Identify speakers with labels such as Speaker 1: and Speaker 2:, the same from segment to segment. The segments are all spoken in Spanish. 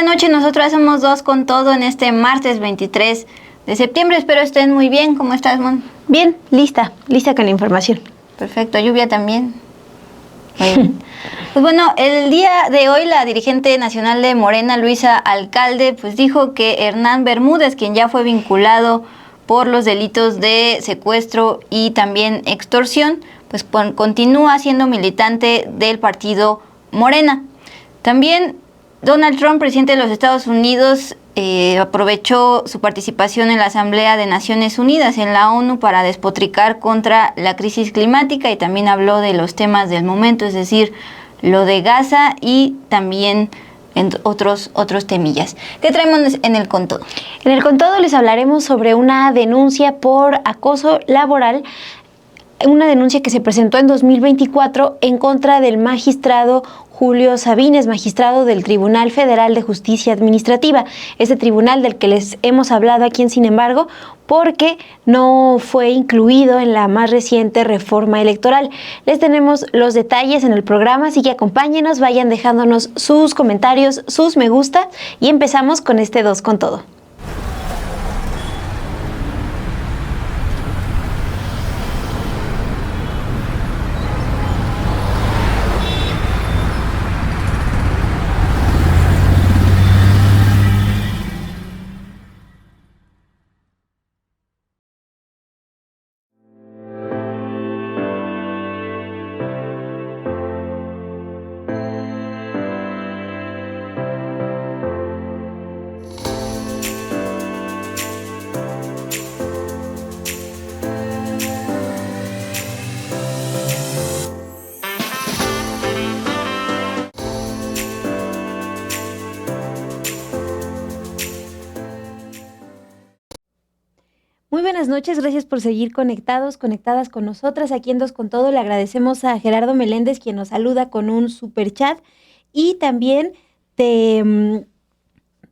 Speaker 1: buenas noches, nosotros somos Dos con Todo en este martes 23 de septiembre. Espero estén muy bien. ¿Cómo estás, Mon?
Speaker 2: Bien, lista con la información.
Speaker 1: Perfecto, lluvia también. Bueno. Pues bueno, el día de hoy la dirigente nacional de Morena, Luisa Alcalde, pues dijo que Hernán Bermúdez, quien ya fue vinculado por los delitos de secuestro y también extorsión, pues continúa siendo militante del partido Morena. También Donald Trump, presidente de los Estados Unidos, aprovechó su participación en la Asamblea de Naciones Unidas en la ONU para despotricar contra la crisis climática y también habló de los temas del momento, es decir, lo de Gaza y también en otros temillas. ¿Qué traemos en el Con Todo?
Speaker 2: En el Con Todo les hablaremos sobre una denuncia por acoso laboral, una denuncia que se presentó en 2024 en contra del magistrado Julio Sabines, magistrado del Tribunal Federal de Justicia Administrativa, ese tribunal del que les hemos hablado aquí en Sin Embargo, porque no fue incluido en la más reciente reforma electoral. Les tenemos los detalles en el programa, así que acompáñenos, vayan dejándonos sus comentarios, sus me gusta y empezamos con este Dos con Todo. Muy buenas noches, gracias por seguir conectadas con nosotras aquí en Dos con Todo. Le agradecemos a Gerardo Meléndez, quien nos saluda con un super chat, y también te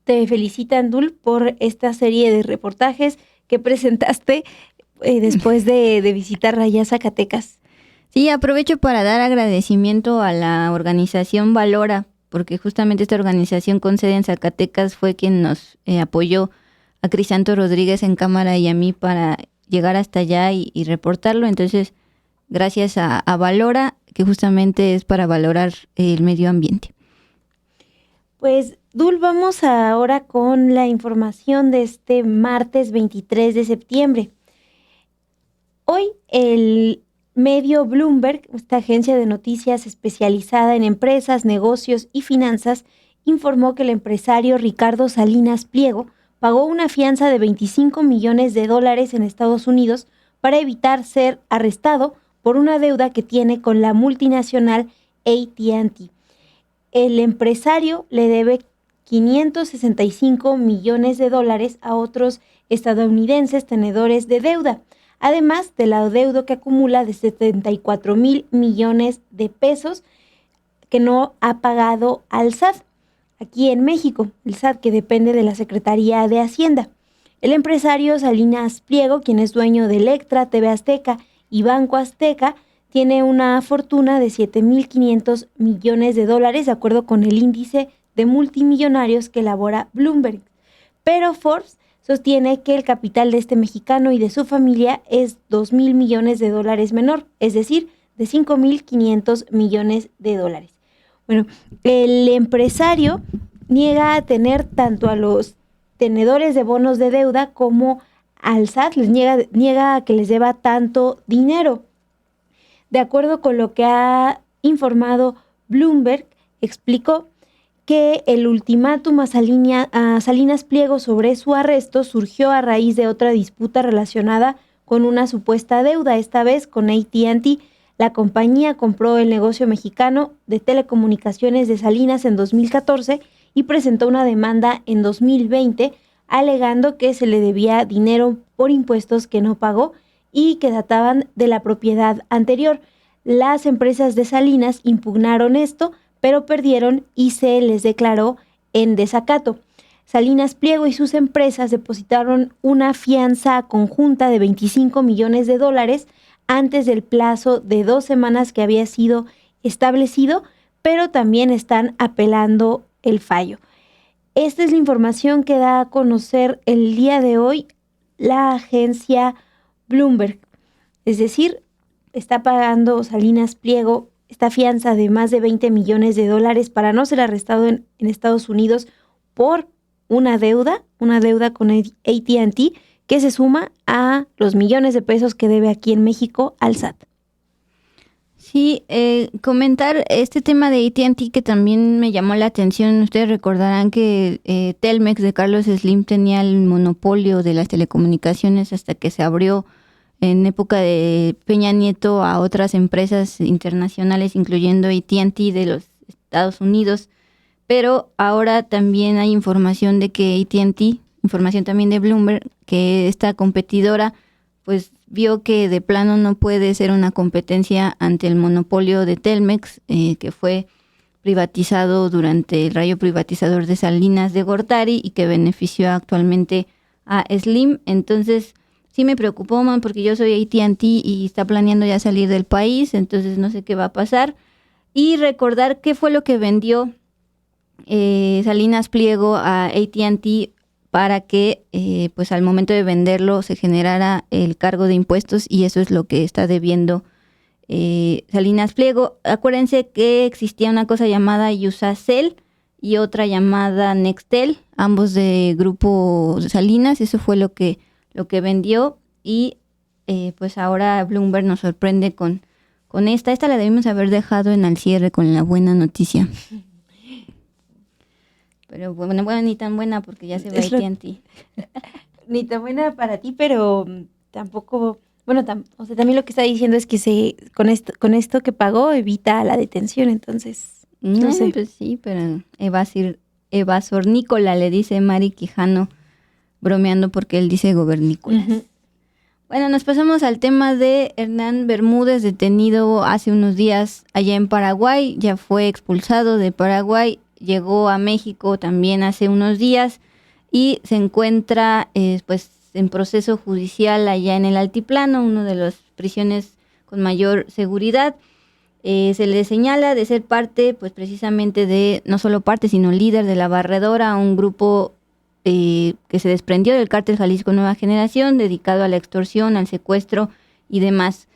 Speaker 2: felicitan, Dul, por esta serie de reportajes que presentaste después de visitar allá Zacatecas.
Speaker 1: Sí, aprovecho para dar agradecimiento a la organización Valora, porque justamente esta organización con sede en Zacatecas fue quien nos apoyó a Crisanto Rodríguez en cámara y a mí para llegar hasta allá y reportarlo. Entonces, gracias a Valora, que justamente es para valorar el medio ambiente.
Speaker 2: Pues, Dul, vamos ahora con la información de este martes 23 de septiembre. Hoy el medio Bloomberg, esta agencia de noticias especializada en empresas, negocios y finanzas, informó que el empresario Ricardo Salinas Pliego pagó una fianza de $25 millones en Estados Unidos para evitar ser arrestado por una deuda que tiene con la multinacional AT&T. El empresario le debe $565 millones a otros estadounidenses tenedores de deuda, además del adeudo que acumula de $74,000 millones que no ha pagado al SAT. Aquí en México, el SAT, que depende de la Secretaría de Hacienda. El empresario Salinas Pliego, quien es dueño de Electra, TV Azteca y Banco Azteca, tiene una fortuna de $7,500 millones de acuerdo con el índice de multimillonarios que elabora Bloomberg. Pero Forbes sostiene que el capital de este mexicano y de su familia es $2,000 millones menor, es decir, de $5,500 millones. Bueno, el empresario niega a tener tanto a los tenedores de bonos de deuda como al SAT, les niega que les deba tanto dinero. De acuerdo con lo que ha informado Bloomberg, explicó que el ultimátum a Salinas Pliego sobre su arresto surgió a raíz de otra disputa relacionada con una supuesta deuda, esta vez con AT&T. La compañía compró el negocio mexicano de telecomunicaciones de Salinas en 2014 y presentó una demanda en 2020 alegando que se le debía dinero por impuestos que no pagó y que databan de la propiedad anterior. Las empresas de Salinas impugnaron esto, pero perdieron y se les declaró en desacato. Salinas Pliego y sus empresas depositaron una fianza conjunta de $25 millones antes del plazo de 2 semanas que había sido establecido, pero también están apelando el fallo. Esta es la información que da a conocer el día de hoy la agencia Bloomberg. Es decir, está pagando Salinas Pliego esta fianza de más de $20 millones para no ser arrestado en Estados Unidos por una deuda con AT&T, que se suma a los millones de pesos que debe aquí en México al SAT.
Speaker 1: Sí, comentar este tema de AT&T que también me llamó la atención. Ustedes recordarán que Telmex de Carlos Slim tenía el monopolio de las telecomunicaciones hasta que se abrió en época de Peña Nieto a otras empresas internacionales, incluyendo AT&T de los Estados Unidos. Pero ahora también hay información de que AT&T, información también de Bloomberg, que esta competidora pues vio que de plano no puede ser una competencia ante el monopolio de Telmex, que fue privatizado durante el rayo privatizador de Salinas de Gortari y que benefició actualmente a Slim. Entonces sí me preocupó, porque yo soy AT&T y está planeando ya salir del país, entonces no sé qué va a pasar. Y recordar qué fue lo que vendió Salinas Pliego a AT&T para que pues al momento de venderlo se generara el cargo de impuestos, y eso es lo que está debiendo Salinas Pliego. Acuérdense que existía una cosa llamada Usacell y otra llamada Nextel, ambos de grupo Salinas. Eso fue lo que vendió, y pues ahora Bloomberg nos sorprende con esta. Esta la debimos haber dejado en al cierre con la buena noticia. Pero bueno, ni tan buena porque ya se va AT&T.
Speaker 2: Ni tan buena para ti, pero tampoco, bueno, o sea, también lo que está diciendo es que con esto que pagó evita la detención, entonces, no sé.
Speaker 1: Pues sí, pero evasornícola, le dice Mari Quijano, bromeando porque él dice gobernícolas. Uh-huh. Bueno, nos pasamos al tema de Hernán Bermúdez, detenido hace unos días allá en Paraguay. Ya fue expulsado de Paraguay, llegó a México también hace unos días y se encuentra pues en proceso judicial allá en el Altiplano, una de las prisiones con mayor seguridad. Se le señala de ser parte, pues precisamente de, no solo parte, sino líder de La Barredora, un grupo que se desprendió del Cártel Jalisco Nueva Generación, dedicado a la extorsión, al secuestro y demás.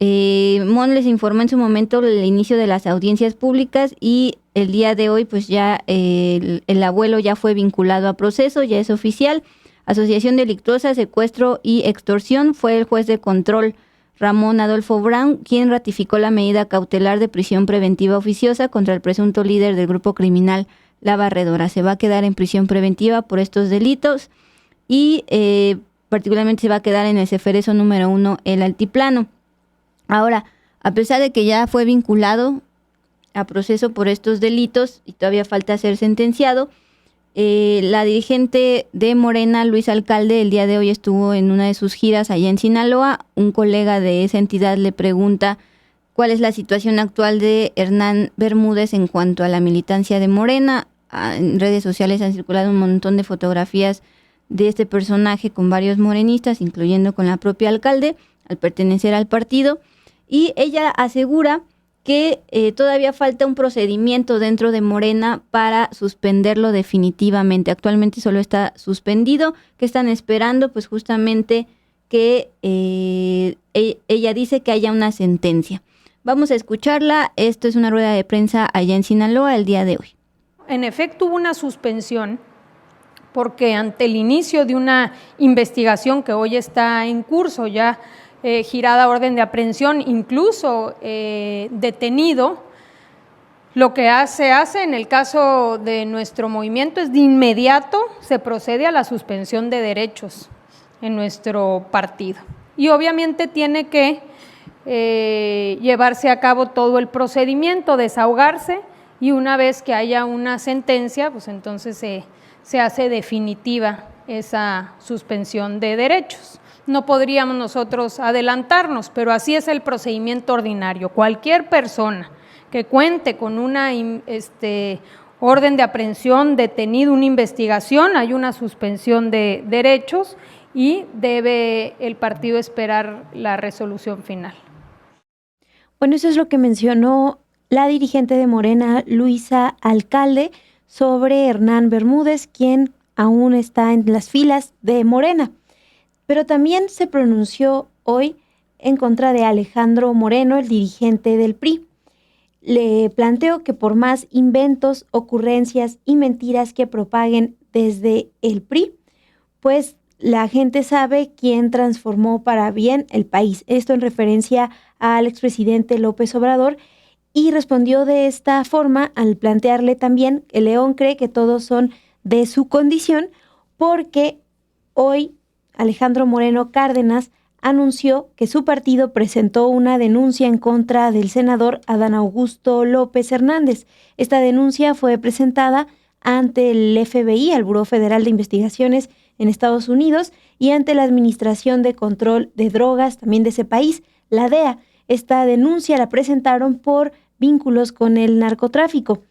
Speaker 1: Mon les informó en su momento el inicio de las audiencias públicas, y el día de hoy pues ya el abuelo ya fue vinculado a proceso, ya es oficial. Asociación delictuosa, secuestro y extorsión. Fue el juez de control Ramón Adolfo Brown quien ratificó la medida cautelar de prisión preventiva oficiosa contra el presunto líder del grupo criminal La Barredora. Se va a quedar en prisión preventiva por estos delitos y particularmente se va a quedar en el Ceferezo número 1, el Altiplano. Ahora, a pesar de que ya fue vinculado a proceso por estos delitos y todavía falta ser sentenciado, la dirigente de Morena, Luisa Alcalde, el día de hoy estuvo en una de sus giras allá en Sinaloa. Un colega de esa entidad le pregunta cuál es la situación actual de Hernán Bermúdez en cuanto a la militancia de Morena. En redes sociales han circulado un montón de fotografías de este personaje con varios morenistas, incluyendo con la propia alcalde, al pertenecer al partido. Y ella asegura que todavía falta un procedimiento dentro de Morena para suspenderlo definitivamente. Actualmente solo está suspendido, que están esperando pues justamente que ella dice que haya una sentencia. Vamos a escucharla. Esto es una rueda de prensa allá en Sinaloa el día de hoy.
Speaker 3: En efecto, hubo una suspensión porque ante el inicio de una investigación que hoy está en curso, ya girada orden de aprehensión, incluso detenido, lo que se hace en el caso de nuestro movimiento es de inmediato se procede a la suspensión de derechos en nuestro partido. Y obviamente tiene que llevarse a cabo todo el procedimiento, desahogarse, y una vez que haya una sentencia, pues entonces se hace definitiva esa suspensión de derechos. No podríamos nosotros adelantarnos, pero así es el procedimiento ordinario. Cualquier persona que cuente con una orden de aprehensión, detenido, una investigación, hay una suspensión de derechos y debe el partido esperar la resolución final.
Speaker 2: Bueno, eso es lo que mencionó la dirigente de Morena, Luisa Alcalde, sobre Hernán Bermúdez, quien aún está en las filas de Morena. Pero también se pronunció hoy en contra de Alejandro Moreno, el dirigente del PRI. Le planteó que por más inventos, ocurrencias y mentiras que propaguen desde el PRI, pues la gente sabe quién transformó para bien el país. Esto en referencia al expresidente López Obrador, y respondió de esta forma al plantearle también que León cree que todos son de su condición, porque hoy Alejandro Moreno Cárdenas anunció que su partido presentó una denuncia en contra del senador Adán Augusto López Hernández. Esta denuncia fue presentada ante el FBI, el Buró Federal de Investigaciones en Estados Unidos, y ante la Administración de Control de Drogas también de ese país, la DEA. Esta denuncia la presentaron por vínculos con el narcotráfico.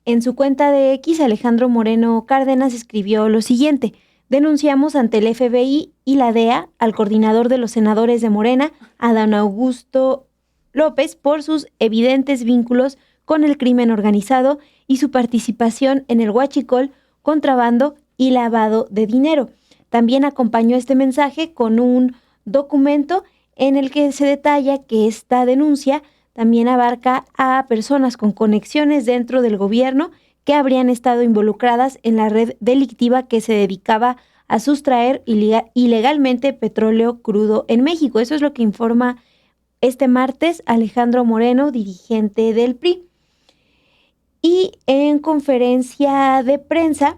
Speaker 2: En su cuenta de X, Alejandro Moreno Cárdenas escribió lo siguiente: denunciamos ante el FBI y la DEA al coordinador de los senadores de Morena, Adán Augusto López, por sus evidentes vínculos con el crimen organizado y su participación en el huachicol, contrabando y lavado de dinero. También acompañó este mensaje con un documento en el que se detalla que esta denuncia también abarca a personas con conexiones dentro del gobierno que habrían estado involucradas en la red delictiva que se dedicaba a sustraer ilegalmente petróleo crudo en México. Eso es lo que informa este martes Alejandro Moreno, dirigente del PRI. Y en conferencia de prensa,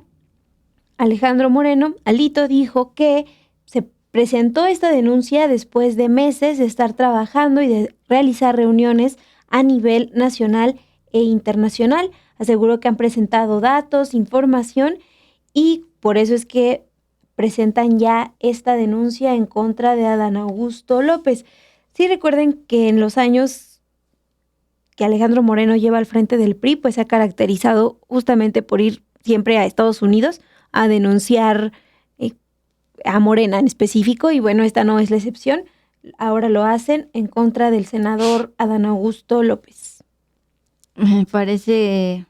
Speaker 2: Alejandro Moreno, Alito, dijo que se presentó esta denuncia después de meses de estar trabajando y de realizar reuniones a nivel nacional e internacional. Aseguró que han presentado datos, información, y por eso es que presentan ya esta denuncia en contra de Adán Augusto López. Sí, recuerden que en los años que Alejandro Moreno lleva al frente del PRI, pues se ha caracterizado justamente por ir siempre a Estados Unidos a denunciar a Morena en específico, y bueno, esta no es la excepción. Ahora lo hacen en contra del senador Adán Augusto López.
Speaker 1: Me parece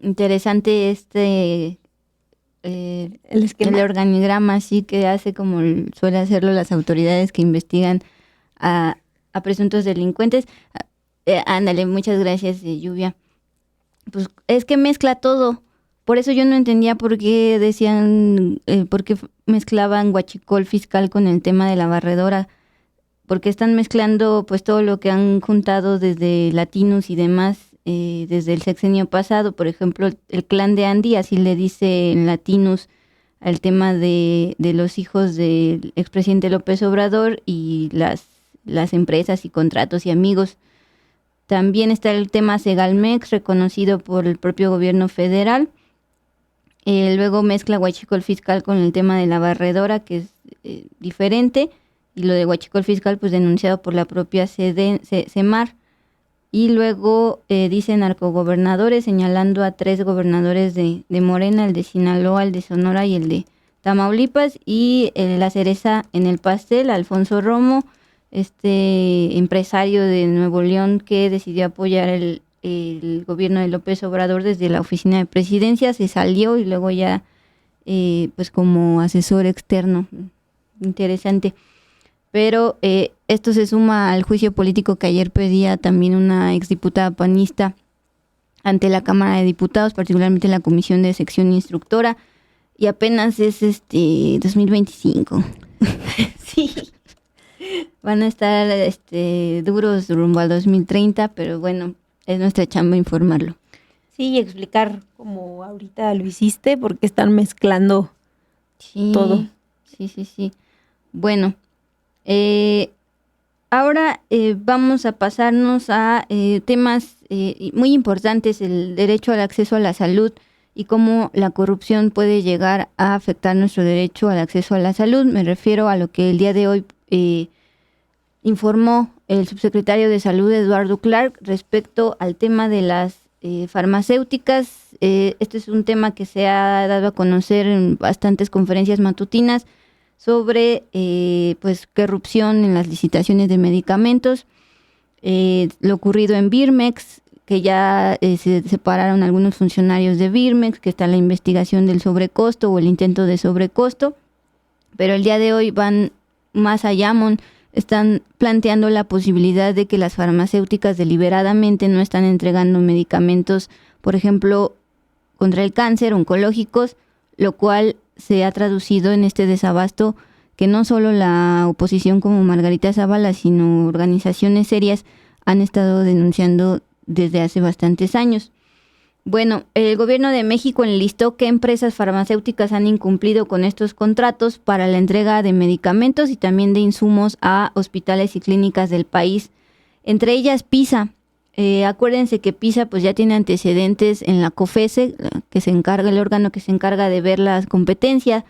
Speaker 1: interesante
Speaker 2: el esquema.
Speaker 1: El organigrama, así que hace como suele hacerlo las autoridades que investigan a presuntos delincuentes. Ándale, muchas gracias, Lluvia. Pues es que mezcla todo. Por eso yo no entendía por qué decían, por qué mezclaban huachicol fiscal con el tema de la barredora, porque están mezclando pues todo lo que han juntado desde Latinos y demás, desde el sexenio pasado. Por ejemplo, el clan de Andy, así le dice en Latinos al tema de los hijos del expresidente López Obrador y las empresas y contratos y amigos. También está el tema Segalmex, reconocido por el propio gobierno federal. Luego mezcla huachicol fiscal con el tema de la barredora, que es diferente, y lo de huachicol fiscal pues denunciado por la propia Semar. Y luego dice narcogobernadores, señalando a 3 gobernadores de Morena, el de Sinaloa, el de Sonora y el de Tamaulipas. Y la cereza en el pastel, Alfonso Romo, empresario de Nuevo León que decidió apoyar el gobierno de López Obrador desde la oficina de presidencia, se salió y luego ya pues como asesor externo. Interesante. Pero esto se suma al juicio político que ayer pedía también una exdiputada panista ante la Cámara de Diputados, particularmente en la Comisión de Sección Instructora, y apenas es 2025.
Speaker 2: Sí.
Speaker 1: Van a estar duros rumbo al 2030, pero bueno, es nuestra chamba informarlo.
Speaker 2: Sí, y explicar como ahorita lo hiciste, porque están mezclando todo.
Speaker 1: Sí. Bueno, ahora vamos a pasarnos a temas muy importantes, el derecho al acceso a la salud y cómo la corrupción puede llegar a afectar nuestro derecho al acceso a la salud. Me refiero a lo que el día de hoy informó el subsecretario de Salud, Eduardo Clark, respecto al tema de las farmacéuticas. Este es un tema que se ha dado a conocer en bastantes conferencias matutinas sobre pues corrupción en las licitaciones de medicamentos, lo ocurrido en Birmex, que ya se separaron algunos funcionarios de Birmex, que está la investigación del sobrecosto o el intento de sobrecosto, pero el día de hoy van más allá, están planteando la posibilidad de que las farmacéuticas deliberadamente no están entregando medicamentos, por ejemplo, contra el cáncer, oncológicos, lo cual se ha traducido en este desabasto que no solo la oposición como Margarita Zavala, sino organizaciones serias han estado denunciando desde hace bastantes años. Bueno, el gobierno de México enlistó qué empresas farmacéuticas han incumplido con estos contratos para la entrega de medicamentos y también de insumos a hospitales y clínicas del país. Entre ellas PISA. Acuérdense que PISA pues ya tiene antecedentes en la COFESE, que se encarga, el órgano que se encarga de ver las competencias.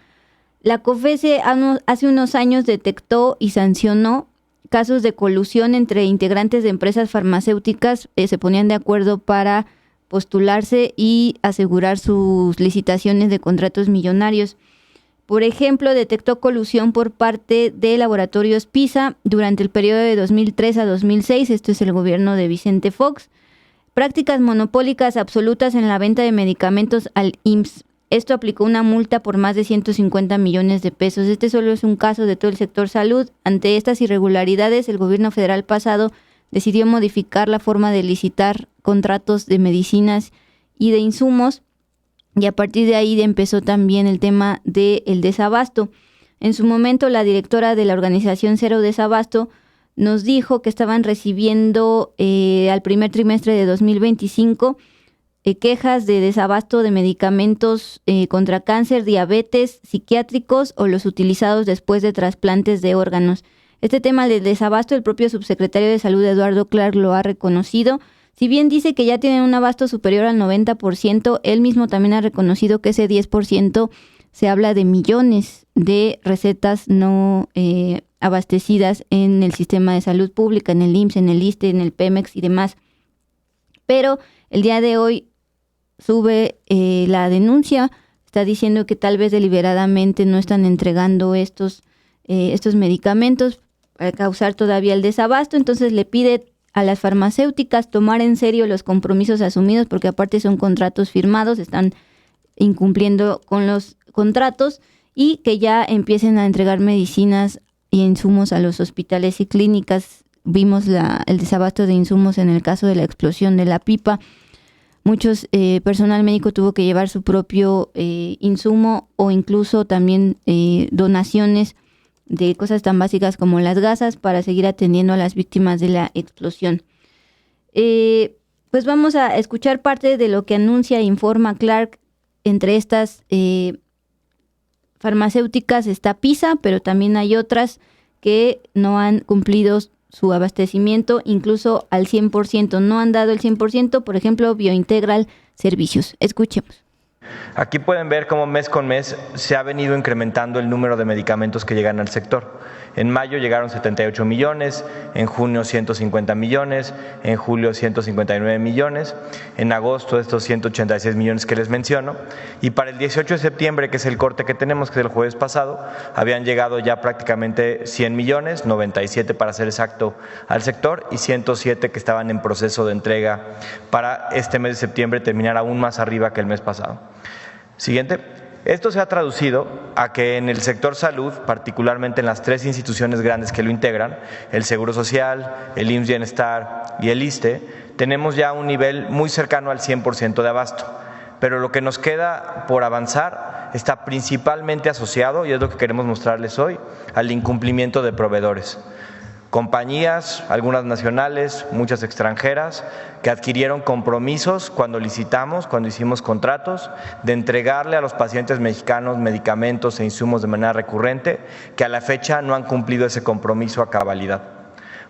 Speaker 1: La COFESE hace unos años detectó y sancionó casos de colusión entre integrantes de empresas farmacéuticas, se ponían de acuerdo para postularse y asegurar sus licitaciones de contratos millonarios. Por ejemplo, detectó colusión por parte de laboratorios PISA durante el periodo de 2003 a 2006, esto es el gobierno de Vicente Fox, prácticas monopólicas absolutas en la venta de medicamentos al IMSS. Esto aplicó una multa por más de 150 millones de pesos. Este solo es un caso de todo el sector salud. Ante estas irregularidades, el gobierno federal pasado decidió modificar la forma de licitar contratos de medicinas y de insumos, y a partir de ahí empezó también el tema del desabasto. En su momento, la directora de la organización Cero Desabasto nos dijo que estaban recibiendo al primer trimestre de 2025 quejas de desabasto de medicamentos contra cáncer, diabetes, psiquiátricos o los utilizados después de trasplantes de órganos. Este tema del desabasto, el propio subsecretario de Salud, Eduardo Clark, lo ha reconocido. Si bien dice que ya tienen un abasto superior al 90%, él mismo también ha reconocido que ese 10% se habla de millones de recetas no abastecidas en el sistema de salud pública, en el IMSS, en el ISSSTE, en el Pemex y demás. Pero el día de hoy sube la denuncia, está diciendo que tal vez deliberadamente no están entregando estos medicamentos para causar todavía el desabasto. Entonces le pide a las farmacéuticas tomar en serio los compromisos asumidos, porque aparte son contratos firmados, están incumpliendo con los contratos, y que ya empiecen a entregar medicinas y insumos a los hospitales y clínicas. Vimos el desabasto de insumos en el caso de la explosión de la pipa. Muchos personal médico tuvo que llevar su propio insumo, o incluso también donaciones de cosas tan básicas como las gasas para seguir atendiendo a las víctimas de la explosión. Pues vamos a escuchar parte de lo que anuncia e informa Clark. Entre estas farmacéuticas está PISA, pero también hay otras que no han cumplido su abastecimiento, incluso al 100%, no han dado el 100%, por ejemplo, Biointegral Servicios. Escuchemos.
Speaker 4: Aquí pueden ver cómo mes con mes se ha venido incrementando el número de medicamentos que llegan al sector. En mayo llegaron 78 millones, en junio 150 millones, en julio 159 millones, en agosto estos 186 millones que les menciono, y para el 18 de septiembre, que es el corte que tenemos, que es el jueves pasado, habían llegado ya prácticamente 100 millones, 97 para ser exacto, al sector, y 107 que estaban en proceso de entrega para este mes de septiembre terminar aún más arriba que el mes pasado. Siguiente. Esto se ha traducido a que en el sector salud, particularmente en las tres instituciones grandes que lo integran, el Seguro Social, el IMSS Bienestar y el ISSSTE, tenemos ya un nivel muy cercano al 100% de abasto. Pero lo que nos queda por avanzar está principalmente asociado, y es lo que queremos mostrarles hoy, al incumplimiento de proveedores. Compañías, algunas nacionales, muchas extranjeras, que adquirieron compromisos cuando licitamos, cuando hicimos contratos, de entregarle a los pacientes mexicanos medicamentos e insumos de manera recurrente, que a la fecha no han cumplido ese compromiso a cabalidad.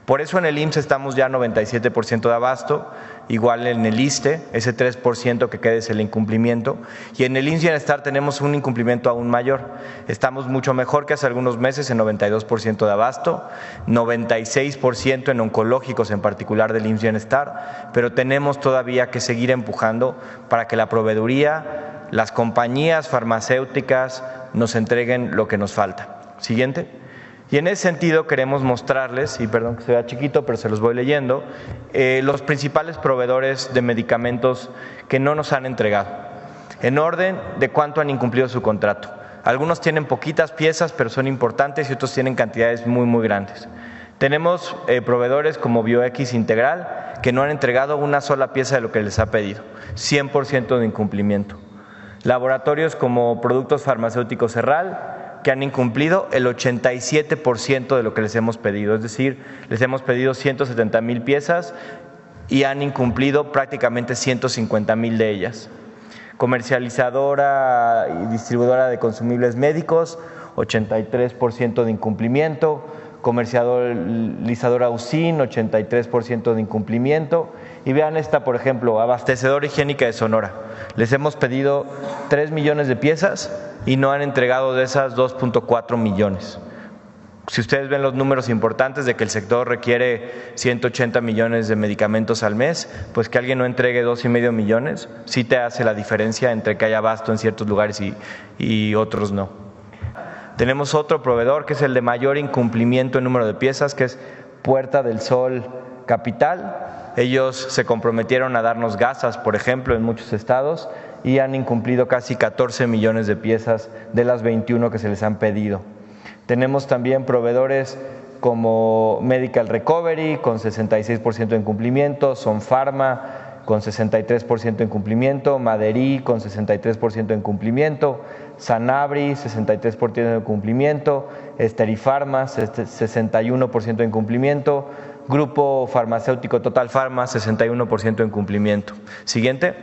Speaker 4: Por eso en el IMSS estamos ya 97% de abasto, igual en el ISSSTE, ese 3% que queda es el incumplimiento, y en el IMSS Bienestar tenemos un incumplimiento aún mayor. Estamos mucho mejor que hace algunos meses en 92% de abasto, 96% en oncológicos en particular del IMSS Bienestar, pero tenemos todavía que seguir empujando para que la proveeduría, las compañías farmacéuticas nos entreguen lo que nos falta. Siguiente. Y en ese sentido queremos mostrarles, y perdón que se vea chiquito, pero se los voy leyendo, los principales proveedores de medicamentos que no nos han entregado, en orden de cuánto han incumplido su contrato. Algunos tienen poquitas piezas, pero son importantes, y otros tienen cantidades muy, muy grandes. Tenemos proveedores como BioX Integral que no han entregado una sola pieza de lo que les ha pedido, 100% de incumplimiento. Laboratorios como Productos Farmacéuticos Herral, que han incumplido el 87% de lo que les hemos pedido, es decir, les hemos pedido 170,000 piezas y han incumplido prácticamente 150,000 de ellas. Comercializadora y distribuidora de consumibles médicos, 83% de incumplimiento. Comercializadora USIN, 83% de incumplimiento. Y vean esta, por ejemplo, Abastecedora Higiénica de Sonora. Les hemos pedido 3 millones de piezas y no han entregado de esas 2.4 millones. Si ustedes ven los números importantes de que el sector requiere 180 millones de medicamentos al mes, pues que alguien no entregue 2,5 millones, sí te hace la diferencia entre que haya abasto en ciertos lugares y otros no. Tenemos otro proveedor que es el de mayor incumplimiento en número de piezas, que es Puerta del Sol Capital. Ellos se comprometieron a darnos gasas, por ejemplo, en muchos estados y han incumplido casi 14 millones de piezas de las 21 que se les han pedido. Tenemos también proveedores como Medical Recovery con 66% de incumplimiento, Son Pharma con 63% de incumplimiento, Maderí con 63% de incumplimiento, Sanabri 63% de incumplimiento, Esterifarma 61% de incumplimiento, Grupo Farmacéutico Total Pharma 61% de incumplimiento. Siguiente.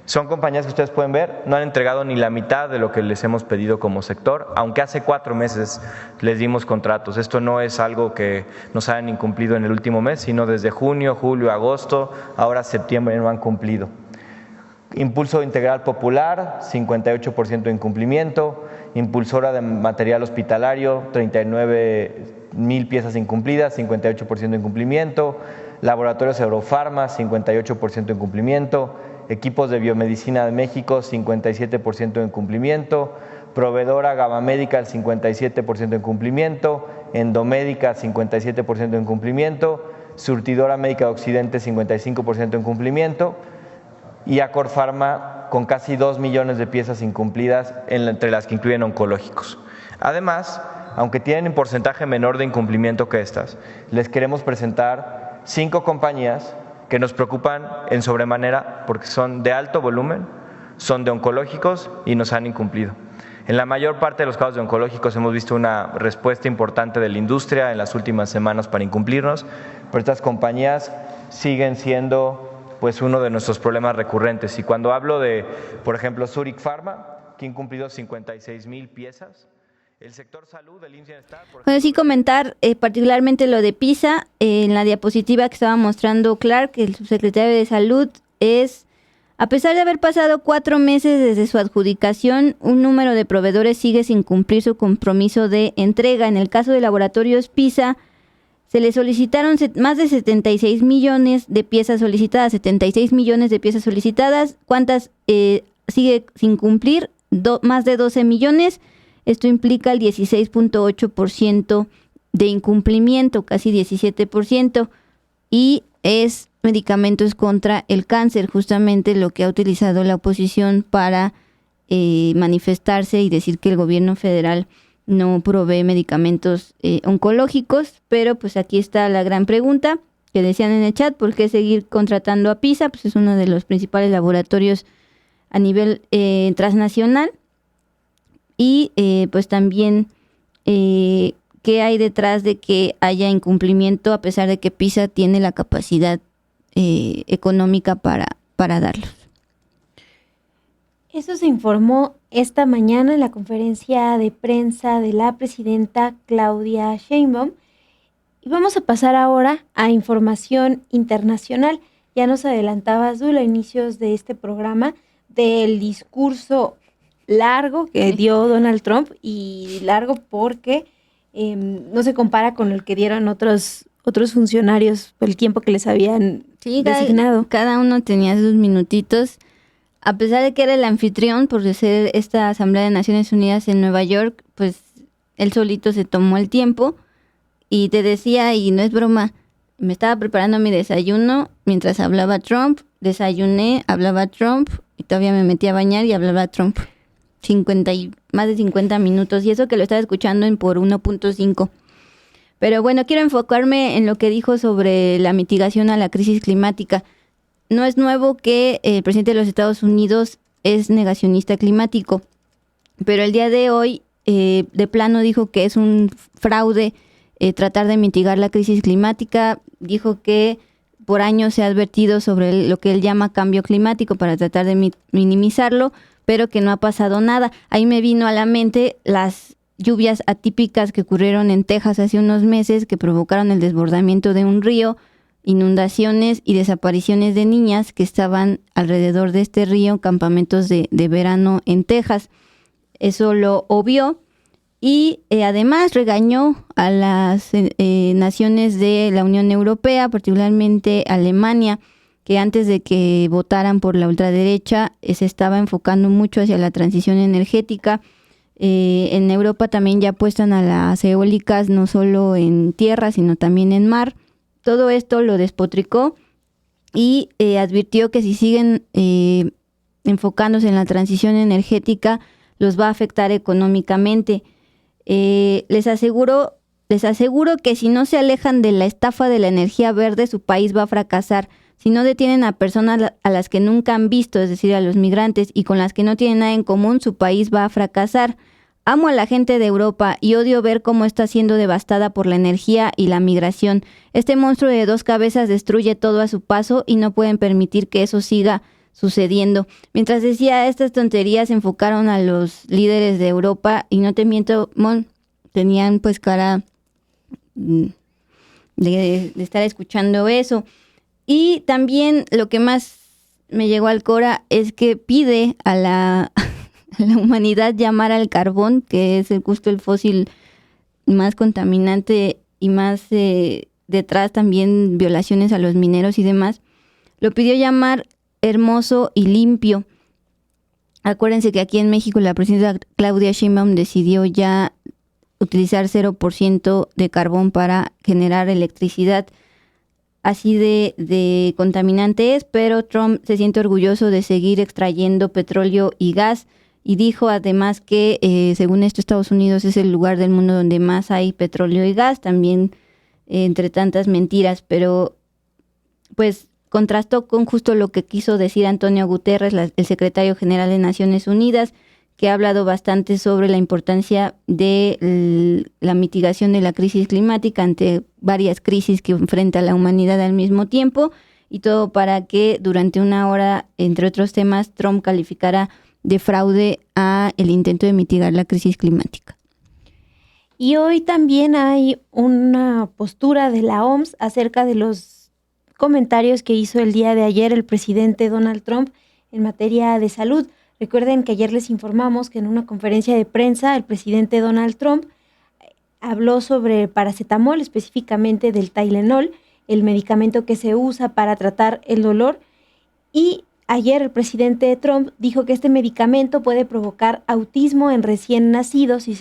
Speaker 4: Son compañías que ustedes pueden ver, no han entregado ni la mitad de lo que les hemos pedido como sector, aunque hace 4 meses les dimos contratos. Esto no es algo que nos hayan incumplido en el último mes, sino desde junio, julio, agosto, ahora septiembre no han cumplido. Impulso Integral Popular, 58% de incumplimiento. Impulsora de Material Hospitalario, 39,000 piezas incumplidas, 58% de incumplimiento. Laboratorios Eurofarma, 58% de incumplimiento. Equipos de Biomedicina de México, 57% de incumplimiento. Proveedora Gama Medical, 57% de incumplimiento. Endomédica, 57% de incumplimiento. Surtidora Médica de Occidente, 55% de incumplimiento. Y Acor Pharma, con casi 2 millones de piezas incumplidas, entre las que incluyen oncológicos. Además, aunque tienen un porcentaje menor de incumplimiento que estas, les queremos presentar 5 compañías que nos preocupan en sobremanera porque son de alto volumen, son de oncológicos y nos han incumplido. En la mayor parte de los casos de oncológicos hemos visto una respuesta importante de la industria en las últimas semanas para incumplirnos, pero estas compañías siguen siendo pues uno de nuestros problemas recurrentes. Y cuando hablo de, por ejemplo, Zurich Pharma, que ha incumplido 56,000 piezas, el sector salud, el IMSS Bienestar…
Speaker 1: Bueno, sí comentar particularmente lo de PISA, en la diapositiva que estaba mostrando Clark, el subsecretario de Salud, es, a pesar de haber pasado 4 meses desde su adjudicación, un número de proveedores sigue sin cumplir su compromiso de entrega. En el caso de Laboratorios PISA, se le solicitaron más de 76 millones de piezas solicitadas, 76 millones de piezas solicitadas. ¿Cuántas sigue sin cumplir? Más de 12 millones. Esto implica el 16.8% de incumplimiento, casi 17%, y es medicamentos contra el cáncer, justamente lo que ha utilizado la oposición para manifestarse y decir que el gobierno federal no provee medicamentos oncológicos, pero pues aquí está la gran pregunta que decían en el chat: ¿por qué seguir contratando a PISA? Pues es uno de los principales laboratorios a nivel transnacional. Y pues también qué hay detrás de que haya incumplimiento a pesar de que PISA tiene la capacidad económica para darlos.
Speaker 2: Eso se informó esta mañana en la conferencia de prensa de la presidenta Claudia Sheinbaum. Y vamos a pasar ahora a información internacional. Ya nos adelantabas, Dul, a inicios de este programa, del discurso largo que dio Donald Trump, y largo porque no se compara con el que dieron otros funcionarios por el tiempo que les habían designado.
Speaker 1: Cada uno tenía sus minutitos. A pesar de que era el anfitrión por ser esta Asamblea de Naciones Unidas en Nueva York, pues él solito se tomó el tiempo. y te decía, y no es broma, me estaba preparando mi desayuno mientras hablaba Trump, desayuné, hablaba Trump, y todavía me metí a bañar y hablaba Trump. Más de 50 minutos, y eso que lo estaba escuchando en por 1.5. Pero bueno, quiero enfocarme en lo que dijo sobre la mitigación a la crisis climática. No es nuevo que el presidente de los Estados Unidos es negacionista climático, pero el día de hoy de plano dijo que es un fraude tratar de mitigar la crisis climática. Dijo que por años se ha advertido sobre lo que él llama cambio climático para tratar de minimizarlo, pero que no ha pasado nada. Ahí me vino a la mente las lluvias atípicas que ocurrieron en Texas hace unos meses, que provocaron el desbordamiento de un río, inundaciones y desapariciones de niñas que estaban alrededor de este río, campamentos de verano en Texas. Eso lo obvió y además regañó a las naciones de la Unión Europea, particularmente Alemania, que antes de que votaran por la ultraderecha se estaba enfocando mucho hacia la transición energética. En Europa también ya apuestan a las eólicas, no solo en tierra, sino también en mar. Todo esto lo despotricó y advirtió que si siguen enfocándose en la transición energética, los va a afectar económicamente. Les aseguro que si no se alejan de la estafa de la energía verde, su país va a fracasar. Si no detienen a personas a las que nunca han visto, es decir, a los migrantes, y con las que no tienen nada en común, su país va a fracasar. Amo a la gente de Europa y odio ver cómo está siendo devastada por la energía y la migración. Este monstruo de 2 cabezas destruye todo a su paso y no pueden permitir que eso siga sucediendo. Mientras decía estas tonterías, enfocaron a los líderes de Europa y no te miento, tenían pues cara de estar escuchando eso. Y también lo que más me llegó al cora es que pide a la humanidad llamar al carbón, que es justo el fósil más contaminante y más detrás también violaciones a los mineros y demás. Lo pidió llamar hermoso y limpio. Acuérdense que aquí en México la presidenta Claudia Sheinbaum decidió ya utilizar 0% de carbón para generar electricidad. Así de contaminante es, pero Trump se siente orgulloso de seguir extrayendo petróleo y gas y dijo además que según esto Estados Unidos es el lugar del mundo donde más hay petróleo y gas, también entre tantas mentiras, pero pues contrastó con justo lo que quiso decir Antonio Guterres, el secretario general de Naciones Unidas, que ha hablado bastante sobre la importancia de la mitigación de la crisis climática ante varias crisis que enfrenta la humanidad al mismo tiempo, y todo para que durante una hora, entre otros temas, Trump calificara de fraude a el intento de mitigar la crisis climática.
Speaker 2: Y hoy también hay una postura de la OMS acerca de los comentarios que hizo el día de ayer el presidente Donald Trump en materia de salud. Recuerden que ayer les informamos que en una conferencia de prensa el presidente Donald Trump habló sobre paracetamol, específicamente del Tylenol, el medicamento que se usa para tratar el dolor. Y ayer el presidente Trump dijo que este medicamento puede provocar autismo en recién nacidos si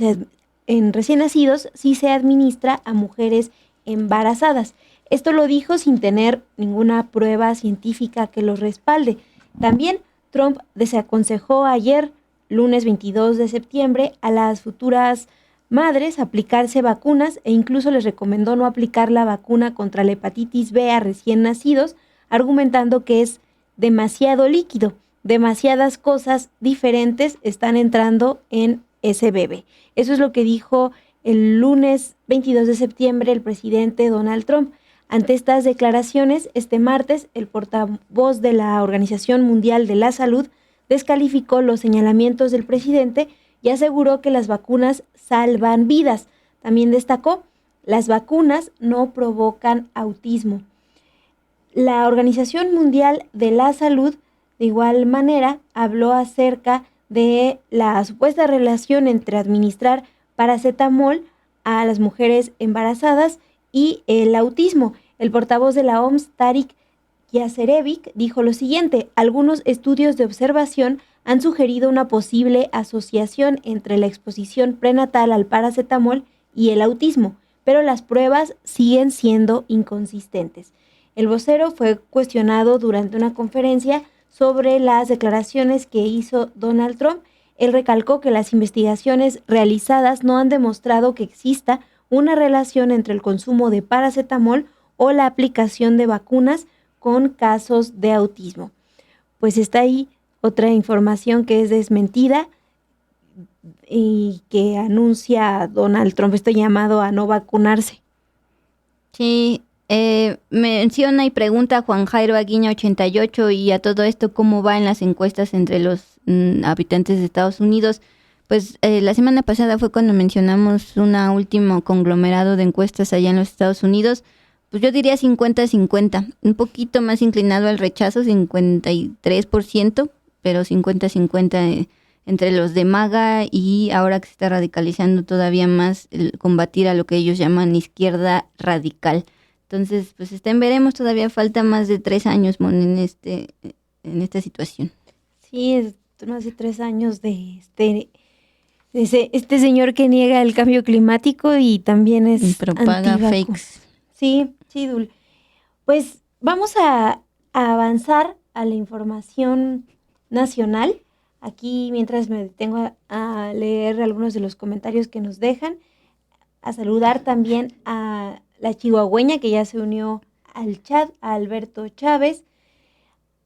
Speaker 2: se administra a mujeres embarazadas. Esto lo dijo sin tener ninguna prueba científica que lo respalde. También Trump desaconsejó ayer, lunes 22 de septiembre, a las futuras madres aplicarse vacunas e incluso les recomendó no aplicar la vacuna contra la hepatitis B a recién nacidos, argumentando que es demasiado líquido, demasiadas cosas diferentes están entrando en ese bebé. Eso es lo que dijo el lunes 22 de septiembre el presidente Donald Trump. Ante estas declaraciones, este martes, el portavoz de la Organización Mundial de la Salud descalificó los señalamientos del presidente y aseguró que las vacunas salvan vidas. También destacó, las vacunas no provocan autismo. La Organización Mundial de la Salud, de igual manera, habló acerca de la supuesta relación entre administrar paracetamol a las mujeres embarazadas y el autismo. El portavoz de la OMS, Tarik Jasarevic, dijo lo siguiente: algunos estudios de observación han sugerido una posible asociación entre la exposición prenatal al paracetamol y el autismo, pero las pruebas siguen siendo inconsistentes. El vocero fue cuestionado durante una conferencia sobre las declaraciones que hizo Donald Trump. Él recalcó que las investigaciones realizadas no han demostrado que exista una relación entre el consumo de paracetamol o la aplicación de vacunas con casos de autismo. Pues está ahí otra información que es desmentida y que anuncia Donald Trump este llamado a no vacunarse.
Speaker 1: Sí, menciona y pregunta a Juan Jairo Aguiña 88 y a todo esto cómo va en las encuestas entre los habitantes de Estados Unidos. Pues la semana pasada fue cuando mencionamos una último conglomerado de encuestas allá en los Estados Unidos. Pues yo diría 50-50, un poquito más inclinado al rechazo, 53%, pero 50-50 entre los de MAGA y ahora que se está radicalizando todavía más el combatir a lo que ellos llaman izquierda radical. Entonces, pues veremos, todavía falta más de 3 años, Mon, en esta situación.
Speaker 2: Sí, es más de 3 años de este señor que niega el cambio climático y también es
Speaker 1: y propaga fakes.
Speaker 2: Sí, Dul. Pues vamos a avanzar a la información nacional. Aquí, mientras me detengo a leer algunos de los comentarios que nos dejan, a saludar también a la chihuahueña que ya se unió al chat, a Alberto Chávez,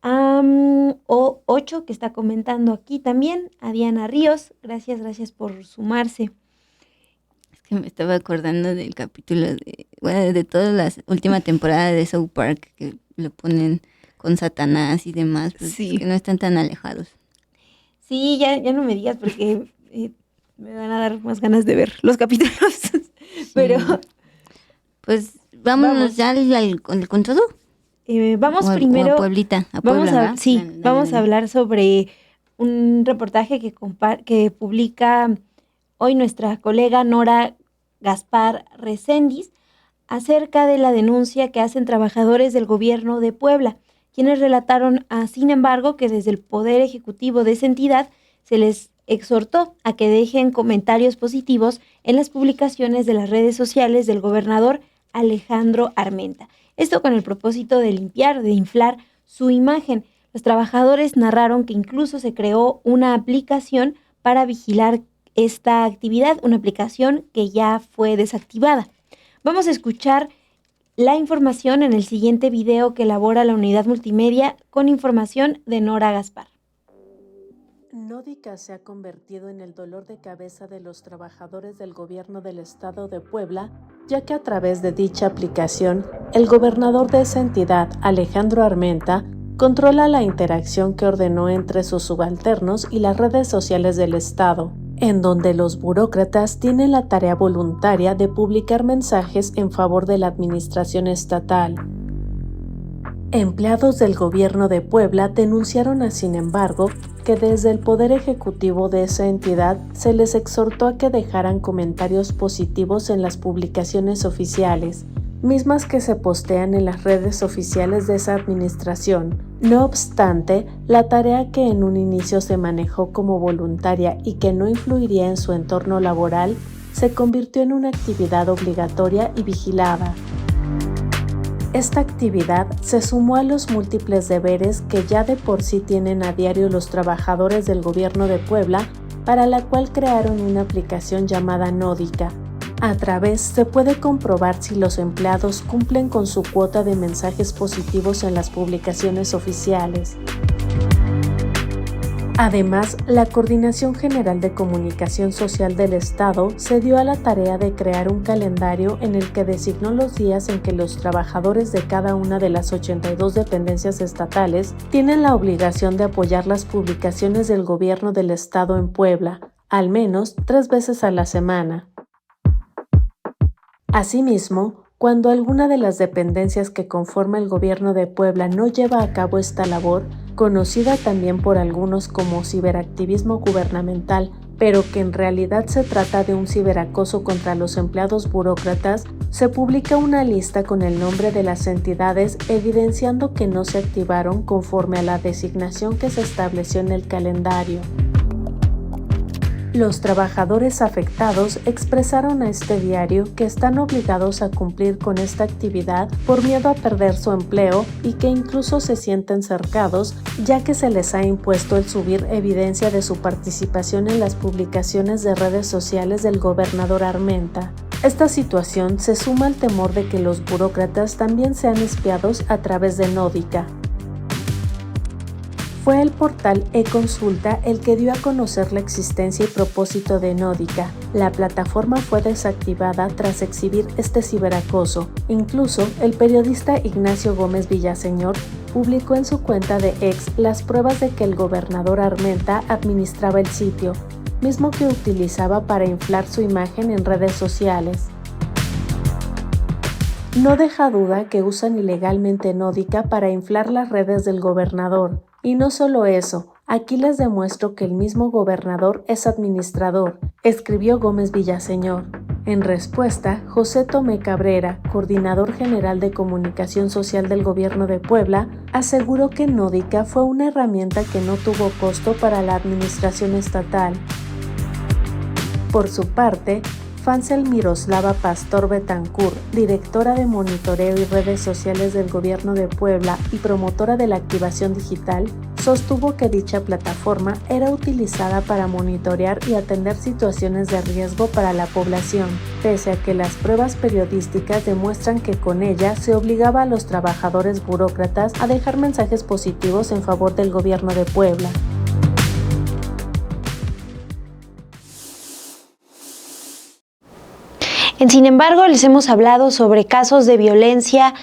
Speaker 2: o 8 que está comentando aquí también, a Diana Ríos, gracias por sumarse.
Speaker 1: Es que me estaba acordando del capítulo de toda la última temporada de South Park, que lo ponen con Satanás y demás, pues sí, que no están tan alejados.
Speaker 2: Sí, ya no me digas porque me van a dar más ganas de ver los capítulos, pero...
Speaker 1: Pues vámonos ya con todo.
Speaker 2: Vamos primero a Pueblita, a Puebla, vamos a hablar sobre un reportaje que publica hoy nuestra colega Nora Gaspar Recendis acerca de la denuncia que hacen trabajadores del gobierno de Puebla, quienes relataron, sin embargo, que desde el Poder Ejecutivo de esa entidad se les exhortó a que dejen comentarios positivos en las publicaciones de las redes sociales del gobernador Alejandro Armenta. Esto con el propósito de inflar su imagen. Los trabajadores narraron que incluso se creó una aplicación para vigilar esta actividad, una aplicación que ya fue desactivada. Vamos a escuchar la información en el siguiente video que elabora la unidad multimedia con información de Nora Gaspar.
Speaker 5: Nódica se ha convertido en el dolor de cabeza de los trabajadores del gobierno del estado de Puebla, ya que a través de dicha aplicación, el gobernador de esa entidad, Alejandro Armenta, controla la interacción que ordenó entre sus subalternos y las redes sociales del estado, en donde los burócratas tienen la tarea voluntaria de publicar mensajes en favor de la administración estatal. Empleados del gobierno de Puebla denunciaron, sin embargo, que desde el Poder Ejecutivo de esa entidad se les exhortó a que dejaran comentarios positivos en las publicaciones oficiales, mismas que se postean en las redes oficiales de esa administración. No obstante, la tarea que en un inicio se manejó como voluntaria y que no influiría en su entorno laboral, se convirtió en una actividad obligatoria y vigilada. Esta actividad se sumó a los múltiples deberes que ya de por sí tienen a diario los trabajadores del gobierno de Puebla, para la cual crearon una aplicación llamada Nódica. A través se puede comprobar si los empleados cumplen con su cuota de mensajes positivos en las publicaciones oficiales. Además, la Coordinación General de Comunicación Social del Estado se dio a la tarea de crear un calendario en el que designó los días en que los trabajadores de cada una de las 82 dependencias estatales tienen la obligación de apoyar las publicaciones del gobierno del Estado en Puebla, al menos 3 veces a la semana. Asimismo, cuando alguna de las dependencias que conforma el gobierno de Puebla no lleva a cabo esta labor, conocida también por algunos como ciberactivismo gubernamental, pero que en realidad se trata de un ciberacoso contra los empleados burócratas, se publica una lista con el nombre de las entidades evidenciando que no se activaron conforme a la designación que se estableció en el calendario. Los trabajadores afectados expresaron a este diario que están obligados a cumplir con esta actividad por miedo a perder su empleo y que incluso se sienten cercados, ya que se les ha impuesto el subir evidencia de su participación en las publicaciones de redes sociales del gobernador Armenta. Esta situación se suma al temor de que los burócratas también sean espiados a través de Nódica. Fue el portal eConsulta el que dio a conocer la existencia y propósito de Nódica. La plataforma fue desactivada tras exhibir este ciberacoso. Incluso, el periodista Ignacio Gómez Villaseñor publicó en su cuenta de X las pruebas de que el gobernador Armenta administraba el sitio, mismo que utilizaba para inflar su imagen en redes sociales. No deja duda que usan ilegalmente Nódica para inflar las redes del gobernador. Y no solo eso, aquí les demuestro que el mismo gobernador es administrador, escribió Gómez Villaseñor. En respuesta, José Tomé Cabrera, coordinador general de comunicación social del gobierno de Puebla, aseguró que Nódica fue una herramienta que no tuvo costo para la administración estatal. Por su parte, Fansel Miroslava Pastor Betancourt, directora de monitoreo y redes sociales del gobierno de Puebla y promotora de la activación digital, sostuvo que dicha plataforma era utilizada para monitorear y atender situaciones de riesgo para la población, pese a que las pruebas periodísticas demuestran que con ella se obligaba a los trabajadores burócratas a dejar mensajes positivos en favor del gobierno de Puebla.
Speaker 2: Sin embargo, les hemos hablado sobre casos de violencia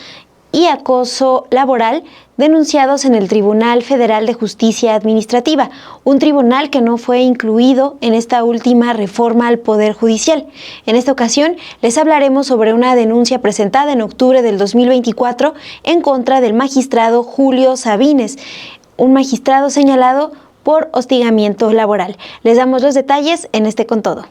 Speaker 2: y acoso laboral denunciados en el Tribunal Federal de Justicia Administrativa, un tribunal que no fue incluido en esta última reforma al Poder Judicial. En esta ocasión, les hablaremos sobre una denuncia presentada en octubre del 2024 en contra del magistrado Julio Sabines, un magistrado señalado por hostigamiento laboral. Les damos los detalles en este Con Todo.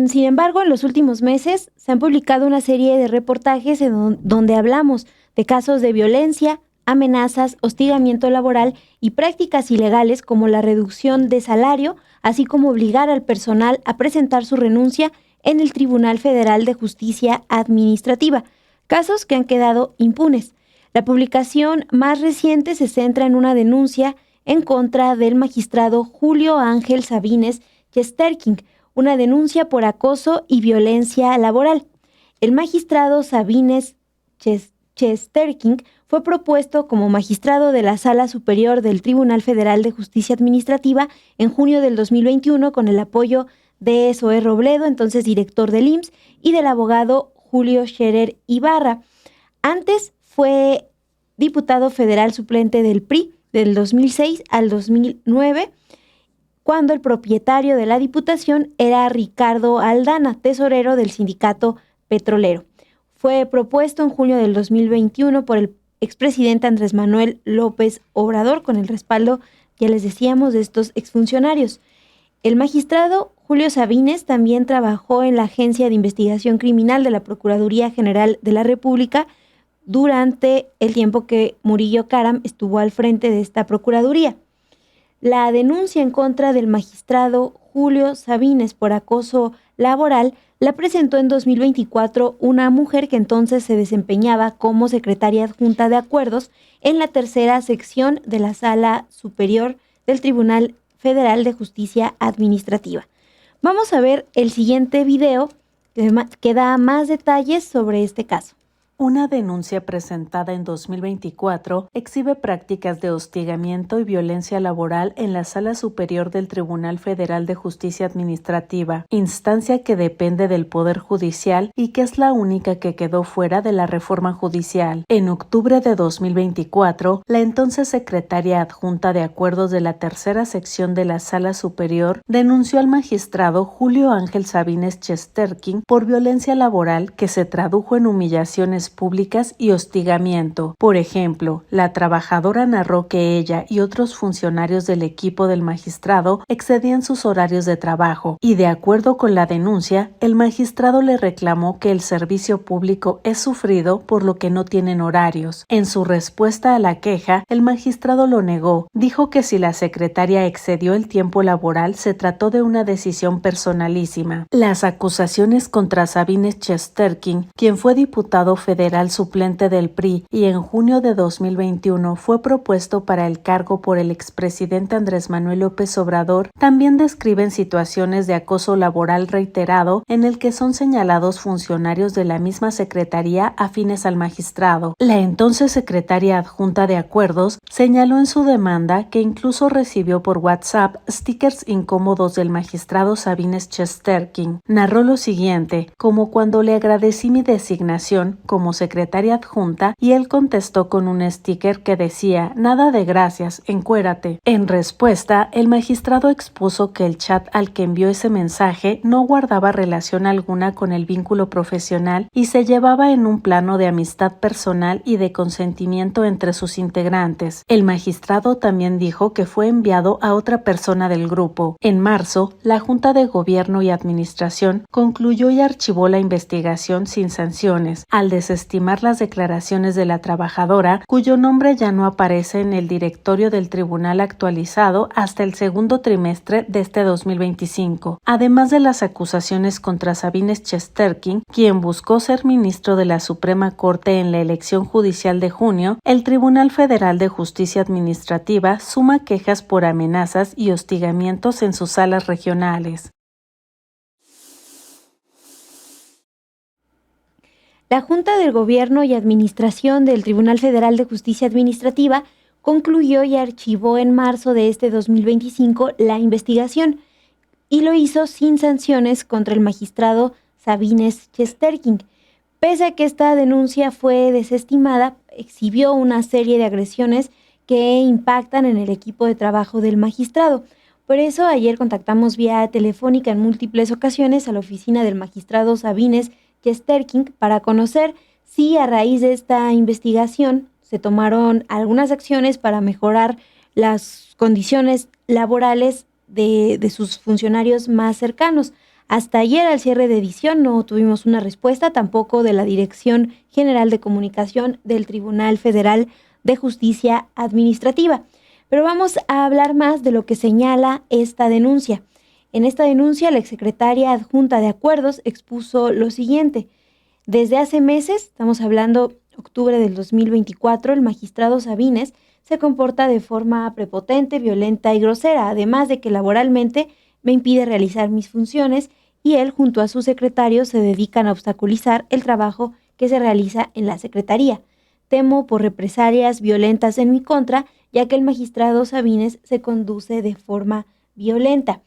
Speaker 2: Sin embargo, en los últimos meses se han publicado una serie de reportajes donde hablamos de casos de violencia, amenazas, hostigamiento laboral y prácticas ilegales como la reducción de salario, así como obligar al personal a presentar su renuncia en el Tribunal Federal de Justicia Administrativa, casos que han quedado impunes. La publicación más reciente se centra en una denuncia en contra del magistrado Julio Ángel Sabines Chesterking, una denuncia por acoso y violencia laboral. El magistrado Sabines Chesterking fue propuesto como magistrado de la Sala Superior del Tribunal Federal de Justicia Administrativa en junio del 2021 con el apoyo de Zoé Robledo, entonces director del IMSS, y del abogado Julio Scherer Ibarra. Antes fue diputado federal suplente del PRI del 2006 al 2009, cuando el propietario de la diputación era Ricardo Aldana, tesorero del sindicato petrolero. Fue propuesto en junio del 2021 por el expresidente Andrés Manuel López Obrador, con el respaldo, ya les decíamos, de estos exfuncionarios. El magistrado Julio Sabines también trabajó en la Agencia de Investigación Criminal de la Procuraduría General de la República durante el tiempo que Murillo Karam estuvo al frente de esta procuraduría. La denuncia en contra del magistrado Julio Sabines por acoso laboral la presentó en 2024 una mujer que entonces se desempeñaba como secretaria adjunta de acuerdos en la tercera sección de la Sala Superior del Tribunal Federal de Justicia Administrativa. Vamos a ver el siguiente video que da más detalles sobre este caso.
Speaker 5: Una denuncia presentada en 2024 exhibe prácticas de hostigamiento y violencia laboral en la Sala Superior del Tribunal Federal de Justicia Administrativa, instancia que depende del Poder Judicial y que es la única que quedó fuera de la reforma judicial. En octubre de 2024, la entonces secretaria adjunta de acuerdos de la tercera sección de la Sala Superior denunció al magistrado Julio Ángel Sabines Chesterking por violencia laboral que se tradujo en humillaciones relaciones públicas y hostigamiento. Por ejemplo, la trabajadora narró que ella y otros funcionarios del equipo del magistrado excedían sus horarios de trabajo y, de acuerdo con la denuncia, el magistrado le reclamó que el servicio público es sufrido por lo que no tienen horarios. En su respuesta a la queja, el magistrado lo negó. Dijo que si la secretaria excedió el tiempo laboral se trató de una decisión personalísima. Las acusaciones contra Sabines Chesterkin, quien fue diputado federal suplente del PRI y en junio de 2021 fue propuesto para el cargo por el expresidente Andrés Manuel López Obrador, también describen situaciones de acoso laboral reiterado en el que son señalados funcionarios de la misma secretaría afines al magistrado. La entonces secretaria adjunta de Acuerdos señaló en su demanda que incluso recibió por WhatsApp stickers incómodos del magistrado Sabines Chesterkin. Narró lo siguiente: como cuando le agradecí mi designación como secretaria adjunta y él contestó con un sticker que decía "nada de gracias, encuérate". En respuesta, el magistrado expuso que el chat al que envió ese mensaje no guardaba relación alguna con el vínculo profesional y se llevaba en un plano de amistad personal y de consentimiento entre sus integrantes. El magistrado también dijo que fue enviado a otra persona del grupo. En marzo, la Junta de Gobierno y Administración concluyó y archivó la investigación sin sanciones, al desestimar las declaraciones de la trabajadora, cuyo nombre ya no aparece en el directorio del tribunal actualizado hasta el segundo trimestre de este 2025. Además de las acusaciones contra Sabines Chesterkin, quien buscó ser ministro de la Suprema Corte en la elección judicial de junio, el Tribunal Federal de Justicia Administrativa suma quejas por amenazas y hostigamientos en sus salas regionales.
Speaker 2: La Junta del Gobierno y Administración del Tribunal Federal de Justicia Administrativa concluyó y archivó en marzo de este 2025 la investigación y lo hizo sin sanciones contra el magistrado Sabines Chesterkin. Pese a que esta denuncia fue desestimada, exhibió una serie de agresiones que impactan en el equipo de trabajo del magistrado. Por eso ayer contactamos vía telefónica en múltiples ocasiones a la oficina del magistrado Sabines Chesterkin para conocer si a raíz de esta investigación se tomaron algunas acciones para mejorar las condiciones laborales de sus funcionarios más cercanos. Hasta ayer, al cierre de edición, no tuvimos una respuesta, tampoco de la Dirección General de Comunicación del Tribunal Federal de Justicia Administrativa. Pero vamos a hablar más de lo que señala esta denuncia. En esta denuncia, la exsecretaria adjunta de Acuerdos expuso lo siguiente: desde hace meses, estamos hablando octubre del 2024, el magistrado Sabines se comporta de forma prepotente, violenta y grosera, además de que laboralmente me impide realizar mis funciones y él junto a su secretario se dedican a obstaculizar el trabajo que se realiza en la secretaría. Temo por represalias violentas en mi contra, ya que el magistrado Sabines se conduce de forma violenta.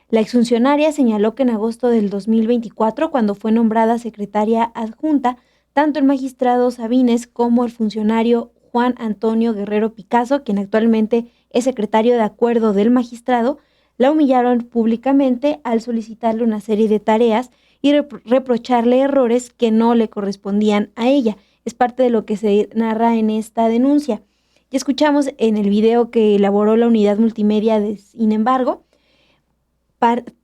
Speaker 2: La exfuncionaria señaló que en agosto del 2024, cuando fue nombrada secretaria adjunta, tanto el magistrado Sabines como el funcionario Juan Antonio Guerrero Picasso, quien actualmente es secretario de Acuerdo del magistrado, la humillaron públicamente al solicitarle una serie de tareas y reprocharle errores que no le correspondían a ella. Es parte de lo que se narra en esta denuncia. Ya escuchamos en el video que elaboró la unidad multimedia de Sin embargo,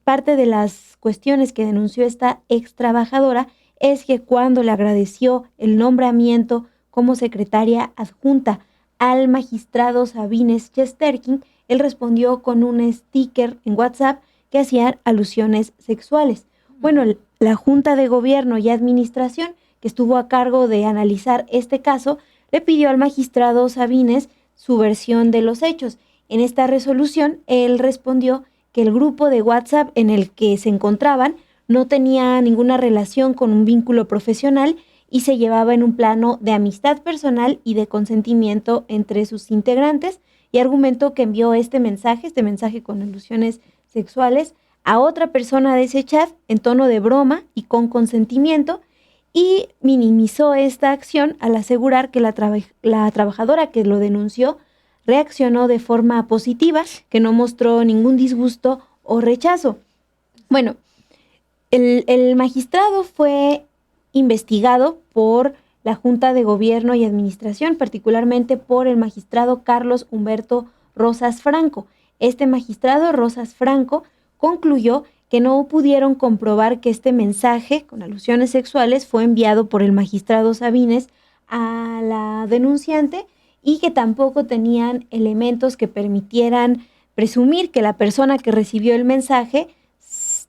Speaker 2: parte de las cuestiones que denunció esta ex trabajadora es que cuando le agradeció el nombramiento como secretaria adjunta al magistrado Sabines Chesterkin, él respondió con un sticker en WhatsApp que hacía alusiones sexuales. Bueno, la Junta de Gobierno y Administración, que estuvo a cargo de analizar este caso, le pidió al magistrado Sabines su versión de los hechos. En esta resolución, él respondió que el grupo de WhatsApp en el que se encontraban no tenía ninguna relación con un vínculo profesional y se llevaba en un plano de amistad personal y de consentimiento entre sus integrantes, y argumentó que envió este mensaje con alusiones sexuales, a otra persona de ese chat en tono de broma y con consentimiento, y minimizó esta acción al asegurar que la trabajadora que lo denunció reaccionó de forma positiva, que no mostró ningún disgusto o rechazo. Bueno, el magistrado fue investigado por la Junta de Gobierno y Administración, particularmente por el magistrado Carlos Humberto Rosas Franco. Este magistrado Rosas Franco concluyó que no pudieron comprobar que este mensaje con alusiones sexuales fue enviado por el magistrado Sabines a la denunciante y que tampoco tenían elementos que permitieran presumir que la persona que recibió el mensaje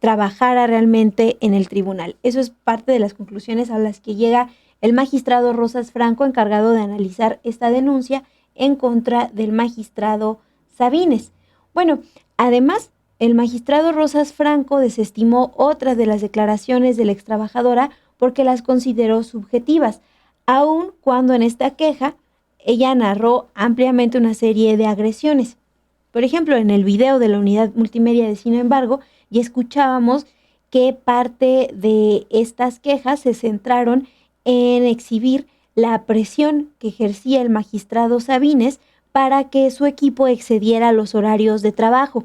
Speaker 2: trabajara realmente en el tribunal. Eso es parte de las conclusiones a las que llega el magistrado Rosas Franco, encargado de analizar esta denuncia en contra del magistrado Sabines. Bueno, además, el magistrado Rosas Franco desestimó otras de las declaraciones de la extrabajadora porque las consideró subjetivas, aun cuando en esta queja ella narró ampliamente una serie de agresiones. Por ejemplo, en el video de la unidad multimedia de Sin embargo, ya escuchábamos que parte de estas quejas se centraron en exhibir la presión que ejercía el magistrado Sabines para que su equipo excediera los horarios de trabajo.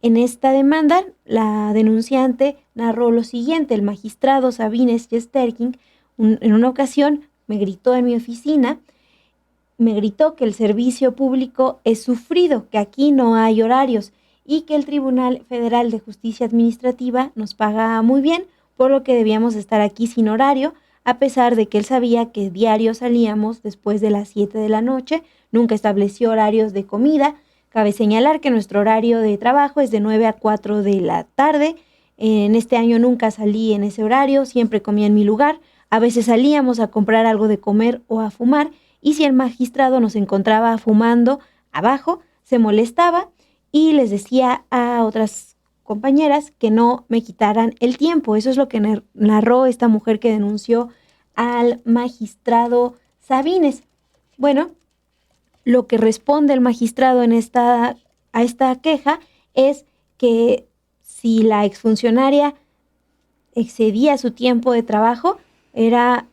Speaker 2: En esta demanda, la denunciante narró lo siguiente: el magistrado Sabines Yesterking en una ocasión me gritó en mi oficina, me gritó que el servicio público es sufrido, que aquí no hay horarios y que el Tribunal Federal de Justicia Administrativa nos paga muy bien, por lo que debíamos estar aquí sin horario, a pesar de que él sabía que diario salíamos después de las 7 de la noche, nunca estableció horarios de comida. Cabe señalar que nuestro horario de trabajo es de 9 a 4 de la tarde. En este año nunca salí en ese horario, siempre comía en mi lugar. A veces salíamos a comprar algo de comer o a fumar, y si el magistrado nos encontraba fumando abajo, se molestaba y les decía a otras compañeras que no me quitaran el tiempo. Eso es lo que narró esta mujer que denunció al magistrado Sabines. Bueno, lo que responde el magistrado a esta queja es que si la exfuncionaria excedía su tiempo de trabajo, era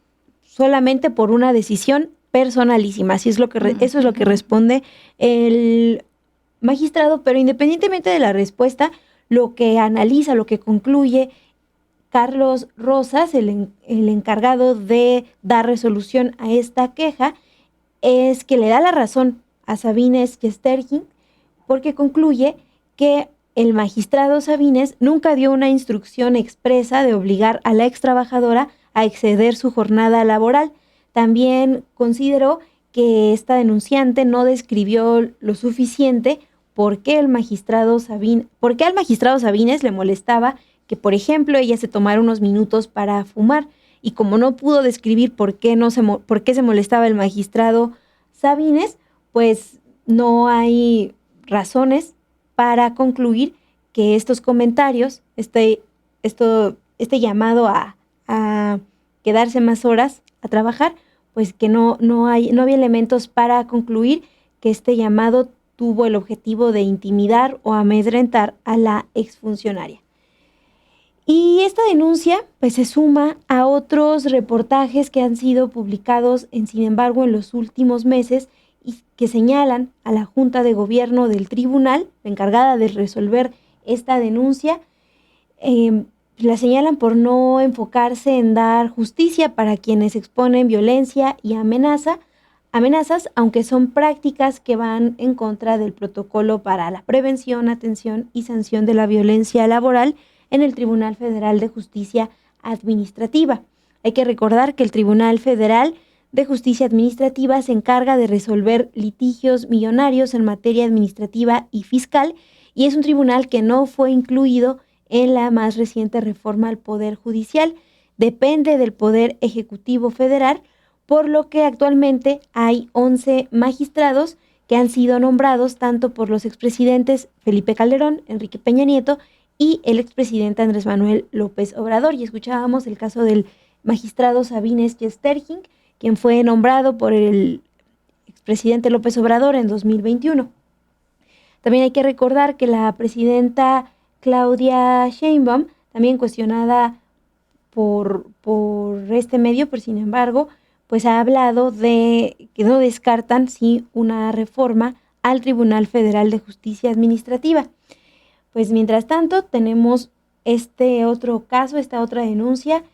Speaker 2: solamente por una decisión personalísima. Eso es lo que responde el magistrado, pero independientemente de la respuesta, lo que analiza, lo que concluye Carlos Rosas, el encargado de dar resolución a esta queja, es que le da la razón a Sabines Yesterking, porque concluye que el magistrado Sabines nunca dio una instrucción expresa de obligar a la extrabajadora a exceder su jornada laboral. También consideró que esta denunciante no describió lo suficiente por qué al magistrado Sabines le molestaba que, por ejemplo, ella se tomara unos minutos para fumar, y como no pudo describir por qué se molestaba el magistrado Sabines, pues no hay razones para concluir que estos comentarios, este llamado a quedarse más horas a trabajar, pues que no había elementos para concluir que este llamado tuvo el objetivo de intimidar o amedrentar a la exfuncionaria. Y esta denuncia pues se suma a otros reportajes que han sido publicados Sin embargo en los últimos meses y que señalan a la Junta de Gobierno del Tribunal, la encargada de resolver esta denuncia, la señalan por no enfocarse en dar justicia para quienes exponen violencia y amenazas, aunque son prácticas que van en contra del protocolo para la prevención, atención y sanción de la violencia laboral en el Tribunal Federal de Justicia Administrativa. Hay que recordar que el Tribunal Federal de Justicia Administrativa se encarga de resolver litigios millonarios en materia administrativa y fiscal, y es un tribunal que no fue incluido en la más reciente reforma al Poder Judicial. Depende del Poder Ejecutivo Federal, por lo que actualmente hay 11 magistrados que han sido nombrados tanto por los expresidentes Felipe Calderón, Enrique Peña Nieto y el expresidente Andrés Manuel López Obrador. Y escuchábamos el caso del magistrado Sabines Yesterking, quien fue nombrado por el expresidente López Obrador en 2021. También hay que recordar que la presidenta Claudia Sheinbaum, también cuestionada por este medio, por Sin embargo, pues ha hablado de que no descartan una reforma al Tribunal Federal de Justicia Administrativa. Pues mientras tanto tenemos este otro caso, esta otra denuncia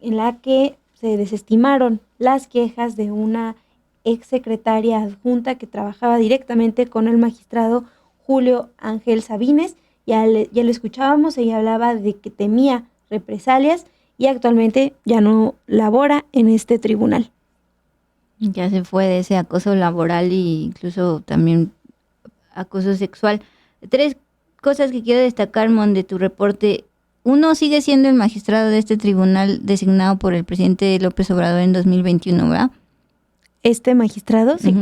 Speaker 2: en la que se desestimaron las quejas de una exsecretaria adjunta que trabajaba directamente con el magistrado Julio Ángel Sabines. Ya lo escuchábamos, ella hablaba de que temía represalias y actualmente ya no labora en este tribunal.
Speaker 1: Ya se fue de ese acoso laboral e incluso también acoso sexual. 3 cosas que quiero destacar, Mon, de tu reporte. 1, sigue siendo el magistrado de este tribunal designado por el presidente López Obrador en 2021, ¿verdad?
Speaker 2: Este magistrado, sí.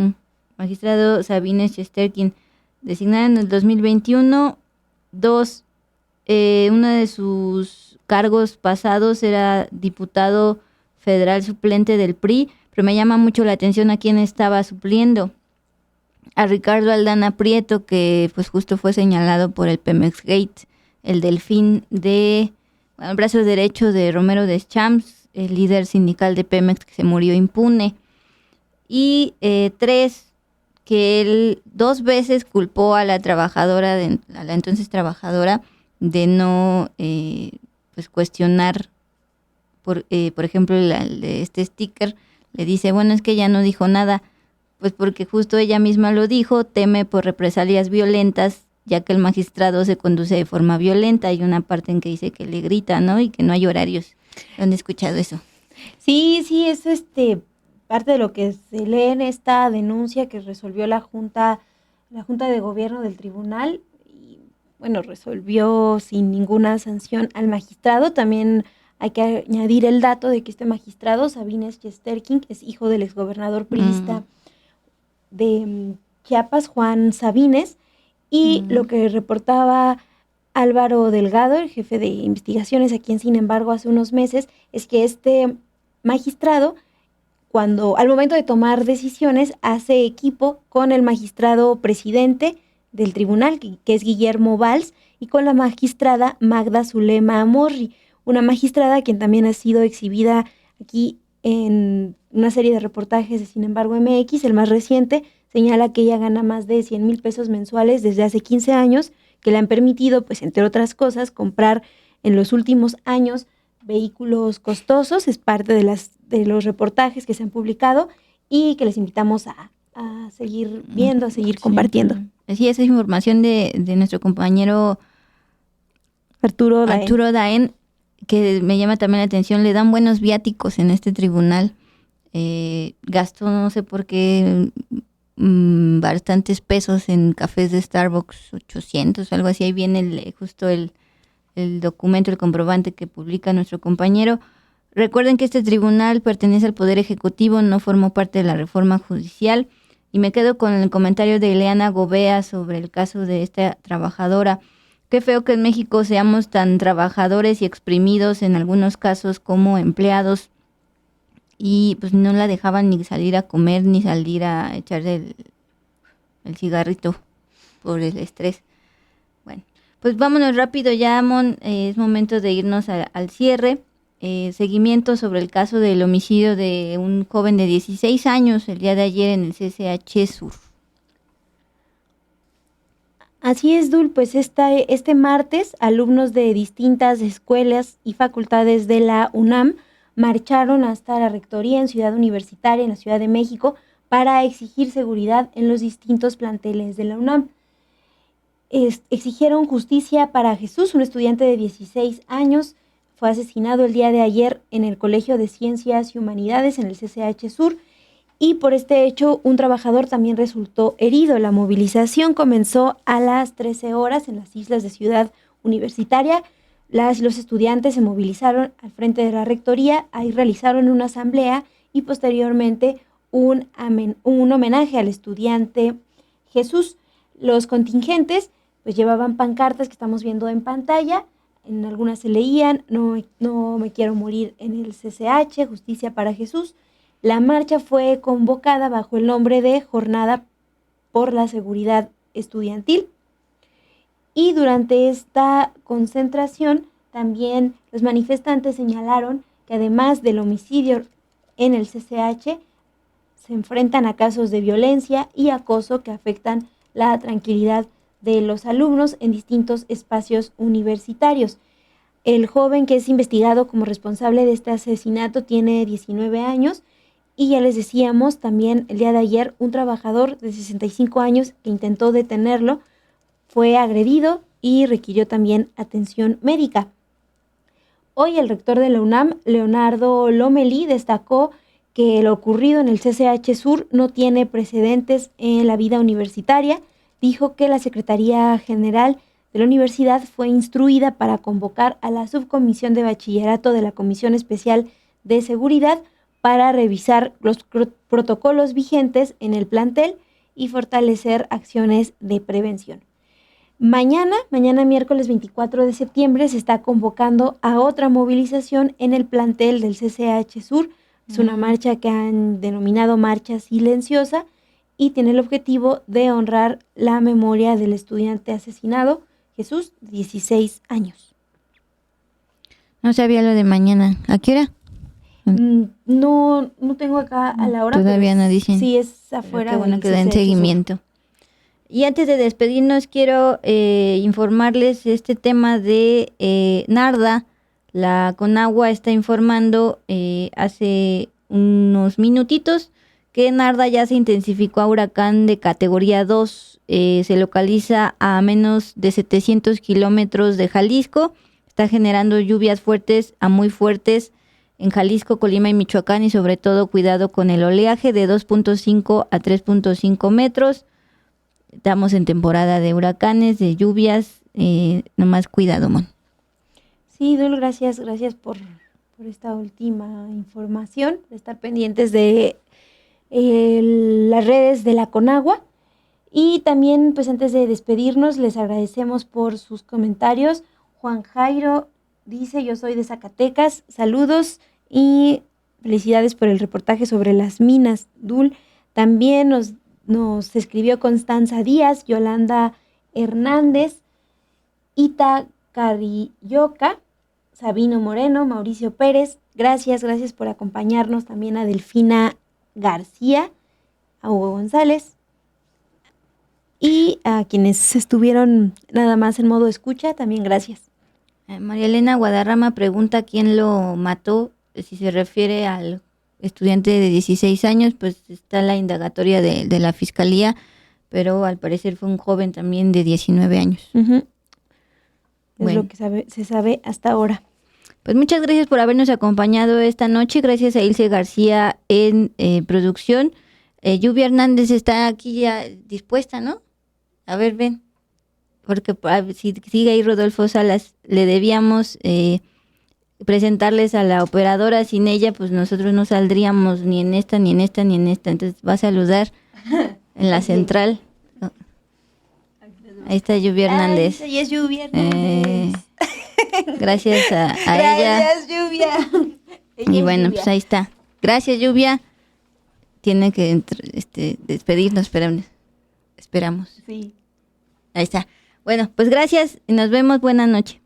Speaker 1: Magistrado Sabines Chesterkin, designado en el 2021. 2, uno de sus cargos pasados era diputado federal suplente del PRI, pero me llama mucho la atención a quién estaba supliendo. A Ricardo Aldana Prieto, que pues justo fue señalado por el Pemex Gate, el delfín el brazo derecho de Romero Deschamps, el líder sindical de Pemex que se murió impune. Y 3, que él 2 veces culpó a la trabajadora, a la entonces trabajadora, de no pues cuestionar, por ejemplo, de este sticker, le dice, bueno, es que ella no dijo nada, pues porque justo ella misma lo dijo, teme por represalias violentas, ya que el magistrado se conduce de forma violenta. Hay una parte en que dice que le grita, ¿no? Y que no hay horarios. ¿Dónde he escuchado eso?
Speaker 2: Sí, es parte de lo que se lee en esta denuncia que resolvió la Junta de Gobierno del tribunal, y bueno, resolvió sin ninguna sanción al magistrado. También hay que añadir el dato de que este magistrado, Sabines Chesterkin, es hijo del exgobernador priista de Chiapas, Juan Sabines, y lo que reportaba Álvaro Delgado, el jefe de investigaciones aquí en Sin Embargo hace unos meses, es que este magistrado, al momento de tomar decisiones, hace equipo con el magistrado presidente del tribunal, que es Guillermo Valls, y con la magistrada Magda Zulema Amorri, una magistrada quien también ha sido exhibida aquí en una serie de reportajes de Sin Embargo MX. El más reciente señala que ella gana más de 100,000 pesos mensuales desde hace 15 años, que le han permitido, pues entre otras cosas, comprar en los últimos años vehículos costosos. Es parte de los reportajes que se han publicado y que les invitamos a seguir viendo, a seguir compartiendo.
Speaker 1: Sí, esa es información de nuestro compañero Arturo Daen, que me llama también la atención. Le dan buenos viáticos en este tribunal. Gastó, no sé por qué, bastantes pesos en cafés de Starbucks, 800, algo así. Ahí viene justo el documento, el comprobante que publica nuestro compañero. Recuerden que este tribunal pertenece al Poder Ejecutivo, no formó parte de la reforma judicial. Y me quedo con el comentario de Ileana Gobea sobre el caso de esta trabajadora. Qué feo que en México seamos tan trabajadores y exprimidos en algunos casos como empleados, y pues no la dejaban ni salir a comer ni salir a echar el cigarrito por el estrés. Bueno, pues vámonos rápido ya, Mon, es momento de irnos al cierre. Seguimiento sobre el caso del homicidio de un joven de 16 años el día de ayer en el CCH Sur.
Speaker 2: Así es, Dul, pues este martes alumnos de distintas escuelas y facultades de la UNAM marcharon hasta la rectoría en Ciudad Universitaria, en la Ciudad de México, para exigir seguridad en los distintos planteles de la UNAM. Exigieron justicia para Jesús, un estudiante de 16 años, fue asesinado el día de ayer en el Colegio de Ciencias y Humanidades en el CCH Sur, y por este hecho un trabajador también resultó herido. La movilización comenzó a las 13 horas en las islas de Ciudad Universitaria. Los estudiantes se movilizaron al frente de la rectoría, ahí realizaron una asamblea y posteriormente un homenaje al estudiante Jesús. Los contingentes pues llevaban pancartas que estamos viendo en pantalla. En algunas se leían: no me quiero morir en el CCH, justicia para Jesús. La marcha fue convocada bajo el nombre de Jornada por la Seguridad Estudiantil. Y durante esta concentración también los manifestantes señalaron que además del homicidio en el CCH, se enfrentan a casos de violencia y acoso que afectan la tranquilidad de los alumnos en distintos espacios universitarios. El joven que es investigado como responsable de este asesinato tiene 19 años y ya les decíamos también el día de ayer un trabajador de 65 años que intentó detenerlo fue agredido y requirió también atención médica. Hoy el rector de la UNAM, Leonardo Lomelí, destacó que lo ocurrido en el CCH Sur no tiene precedentes en la vida universitaria. Dijo que la Secretaría General de la universidad fue instruida para convocar a la subcomisión de bachillerato de la Comisión Especial de Seguridad para revisar los protocolos vigentes en el plantel y fortalecer acciones de prevención. Mañana miércoles 24 de septiembre, se está convocando a otra movilización en el plantel del CCH Sur. Es una marcha que han denominado Marcha Silenciosa y tiene el objetivo de honrar la memoria del estudiante asesinado, Jesús, 16 años.
Speaker 1: No sabía lo de mañana. ¿A qué hora?
Speaker 2: No tengo acá a la hora.
Speaker 1: Todavía no dicen.
Speaker 2: Sí, es afuera.
Speaker 1: Qué bueno que den
Speaker 2: CCH Sur.
Speaker 1: seguimiento. Y antes de despedirnos, quiero informarles este tema de Narda. La Conagua está informando hace unos minutitos que Narda ya se intensificó a huracán de categoría 2. Se localiza a menos de 700 kilómetros de Jalisco. Está generando lluvias fuertes a muy fuertes en Jalisco, Colima y Michoacán, y sobre todo cuidado con el oleaje de 2.5 a 3.5 metros. Estamos en temporada de huracanes, de lluvias, nomás cuidado, Mon.
Speaker 2: Sí, Dul, gracias por esta última información, de estar pendientes de las redes de la Conagua. Y también, pues antes de despedirnos, les agradecemos por sus comentarios. Juan Jairo dice: yo soy de Zacatecas, saludos y felicidades por el reportaje sobre las minas, Dul. También nos escribió Constanza Díaz, Yolanda Hernández, Ita Carrilloca, Sabino Moreno, Mauricio Pérez. Gracias por acompañarnos. También a Delfina García, a Hugo González y a quienes estuvieron nada más en modo escucha, también gracias.
Speaker 1: María Elena Guadarrama pregunta quién lo mató, si se refiere al estudiante de 16 años, pues está la indagatoria de la fiscalía, pero al parecer fue un joven también de 19 años.
Speaker 2: Es
Speaker 1: Bueno.
Speaker 2: lo que se sabe hasta ahora.
Speaker 1: Pues muchas gracias por habernos acompañado esta noche. Gracias a Ilse García en producción. Lluvia Hernández está aquí ya dispuesta, ¿no? A ver, ven. Porque si sigue ahí Rodolfo Salas, le debíamos presentarles a la operadora. Sin ella, pues nosotros no saldríamos ni en esta, ni en esta, ni en esta. Entonces va a saludar en la central. Ahí está Lluvia Hernández.
Speaker 2: Ay, es Lluvia Hernández.
Speaker 1: Gracias a ella.
Speaker 2: Gracias, Lluvia.
Speaker 1: Y bueno, pues ahí está. Gracias, Lluvia. Tiene que despedirnos, esperamos.
Speaker 2: Sí.
Speaker 1: Ahí está. Bueno, pues gracias y nos vemos. Buenas noches.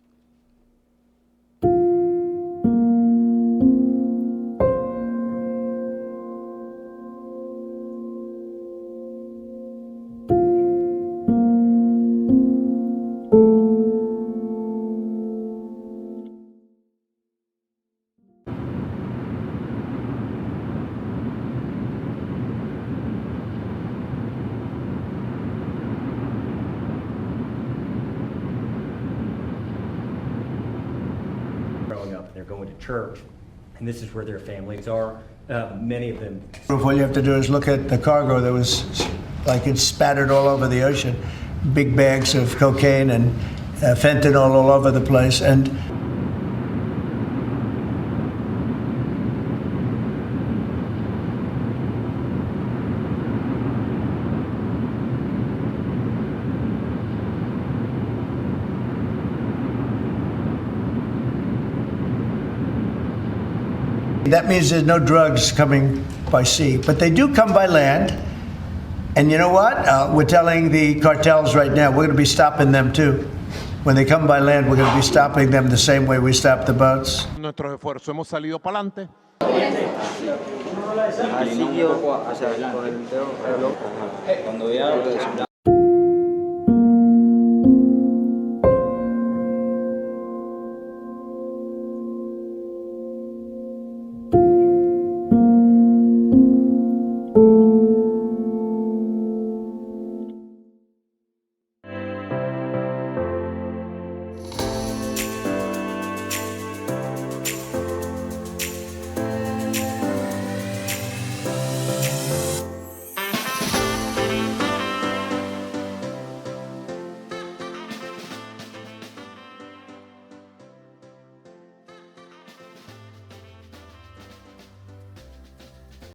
Speaker 6: Going to church, and this is where their families are. Many of them.
Speaker 7: All you have to do is look at the cargo that was like it's spattered all over the ocean, big bags of cocaine and fentanyl all over the place, and that means there's no drugs coming by sea, but they do come by land. And you know what? We're telling the cartels right now, we're going to be stopping them too. When they come by land, we're going to be stopping them the same way we stop the boats.
Speaker 8: Nuestros esfuerzos hemos salido para adelante.
Speaker 9: Así un poco hacia con el dedo, cuando ya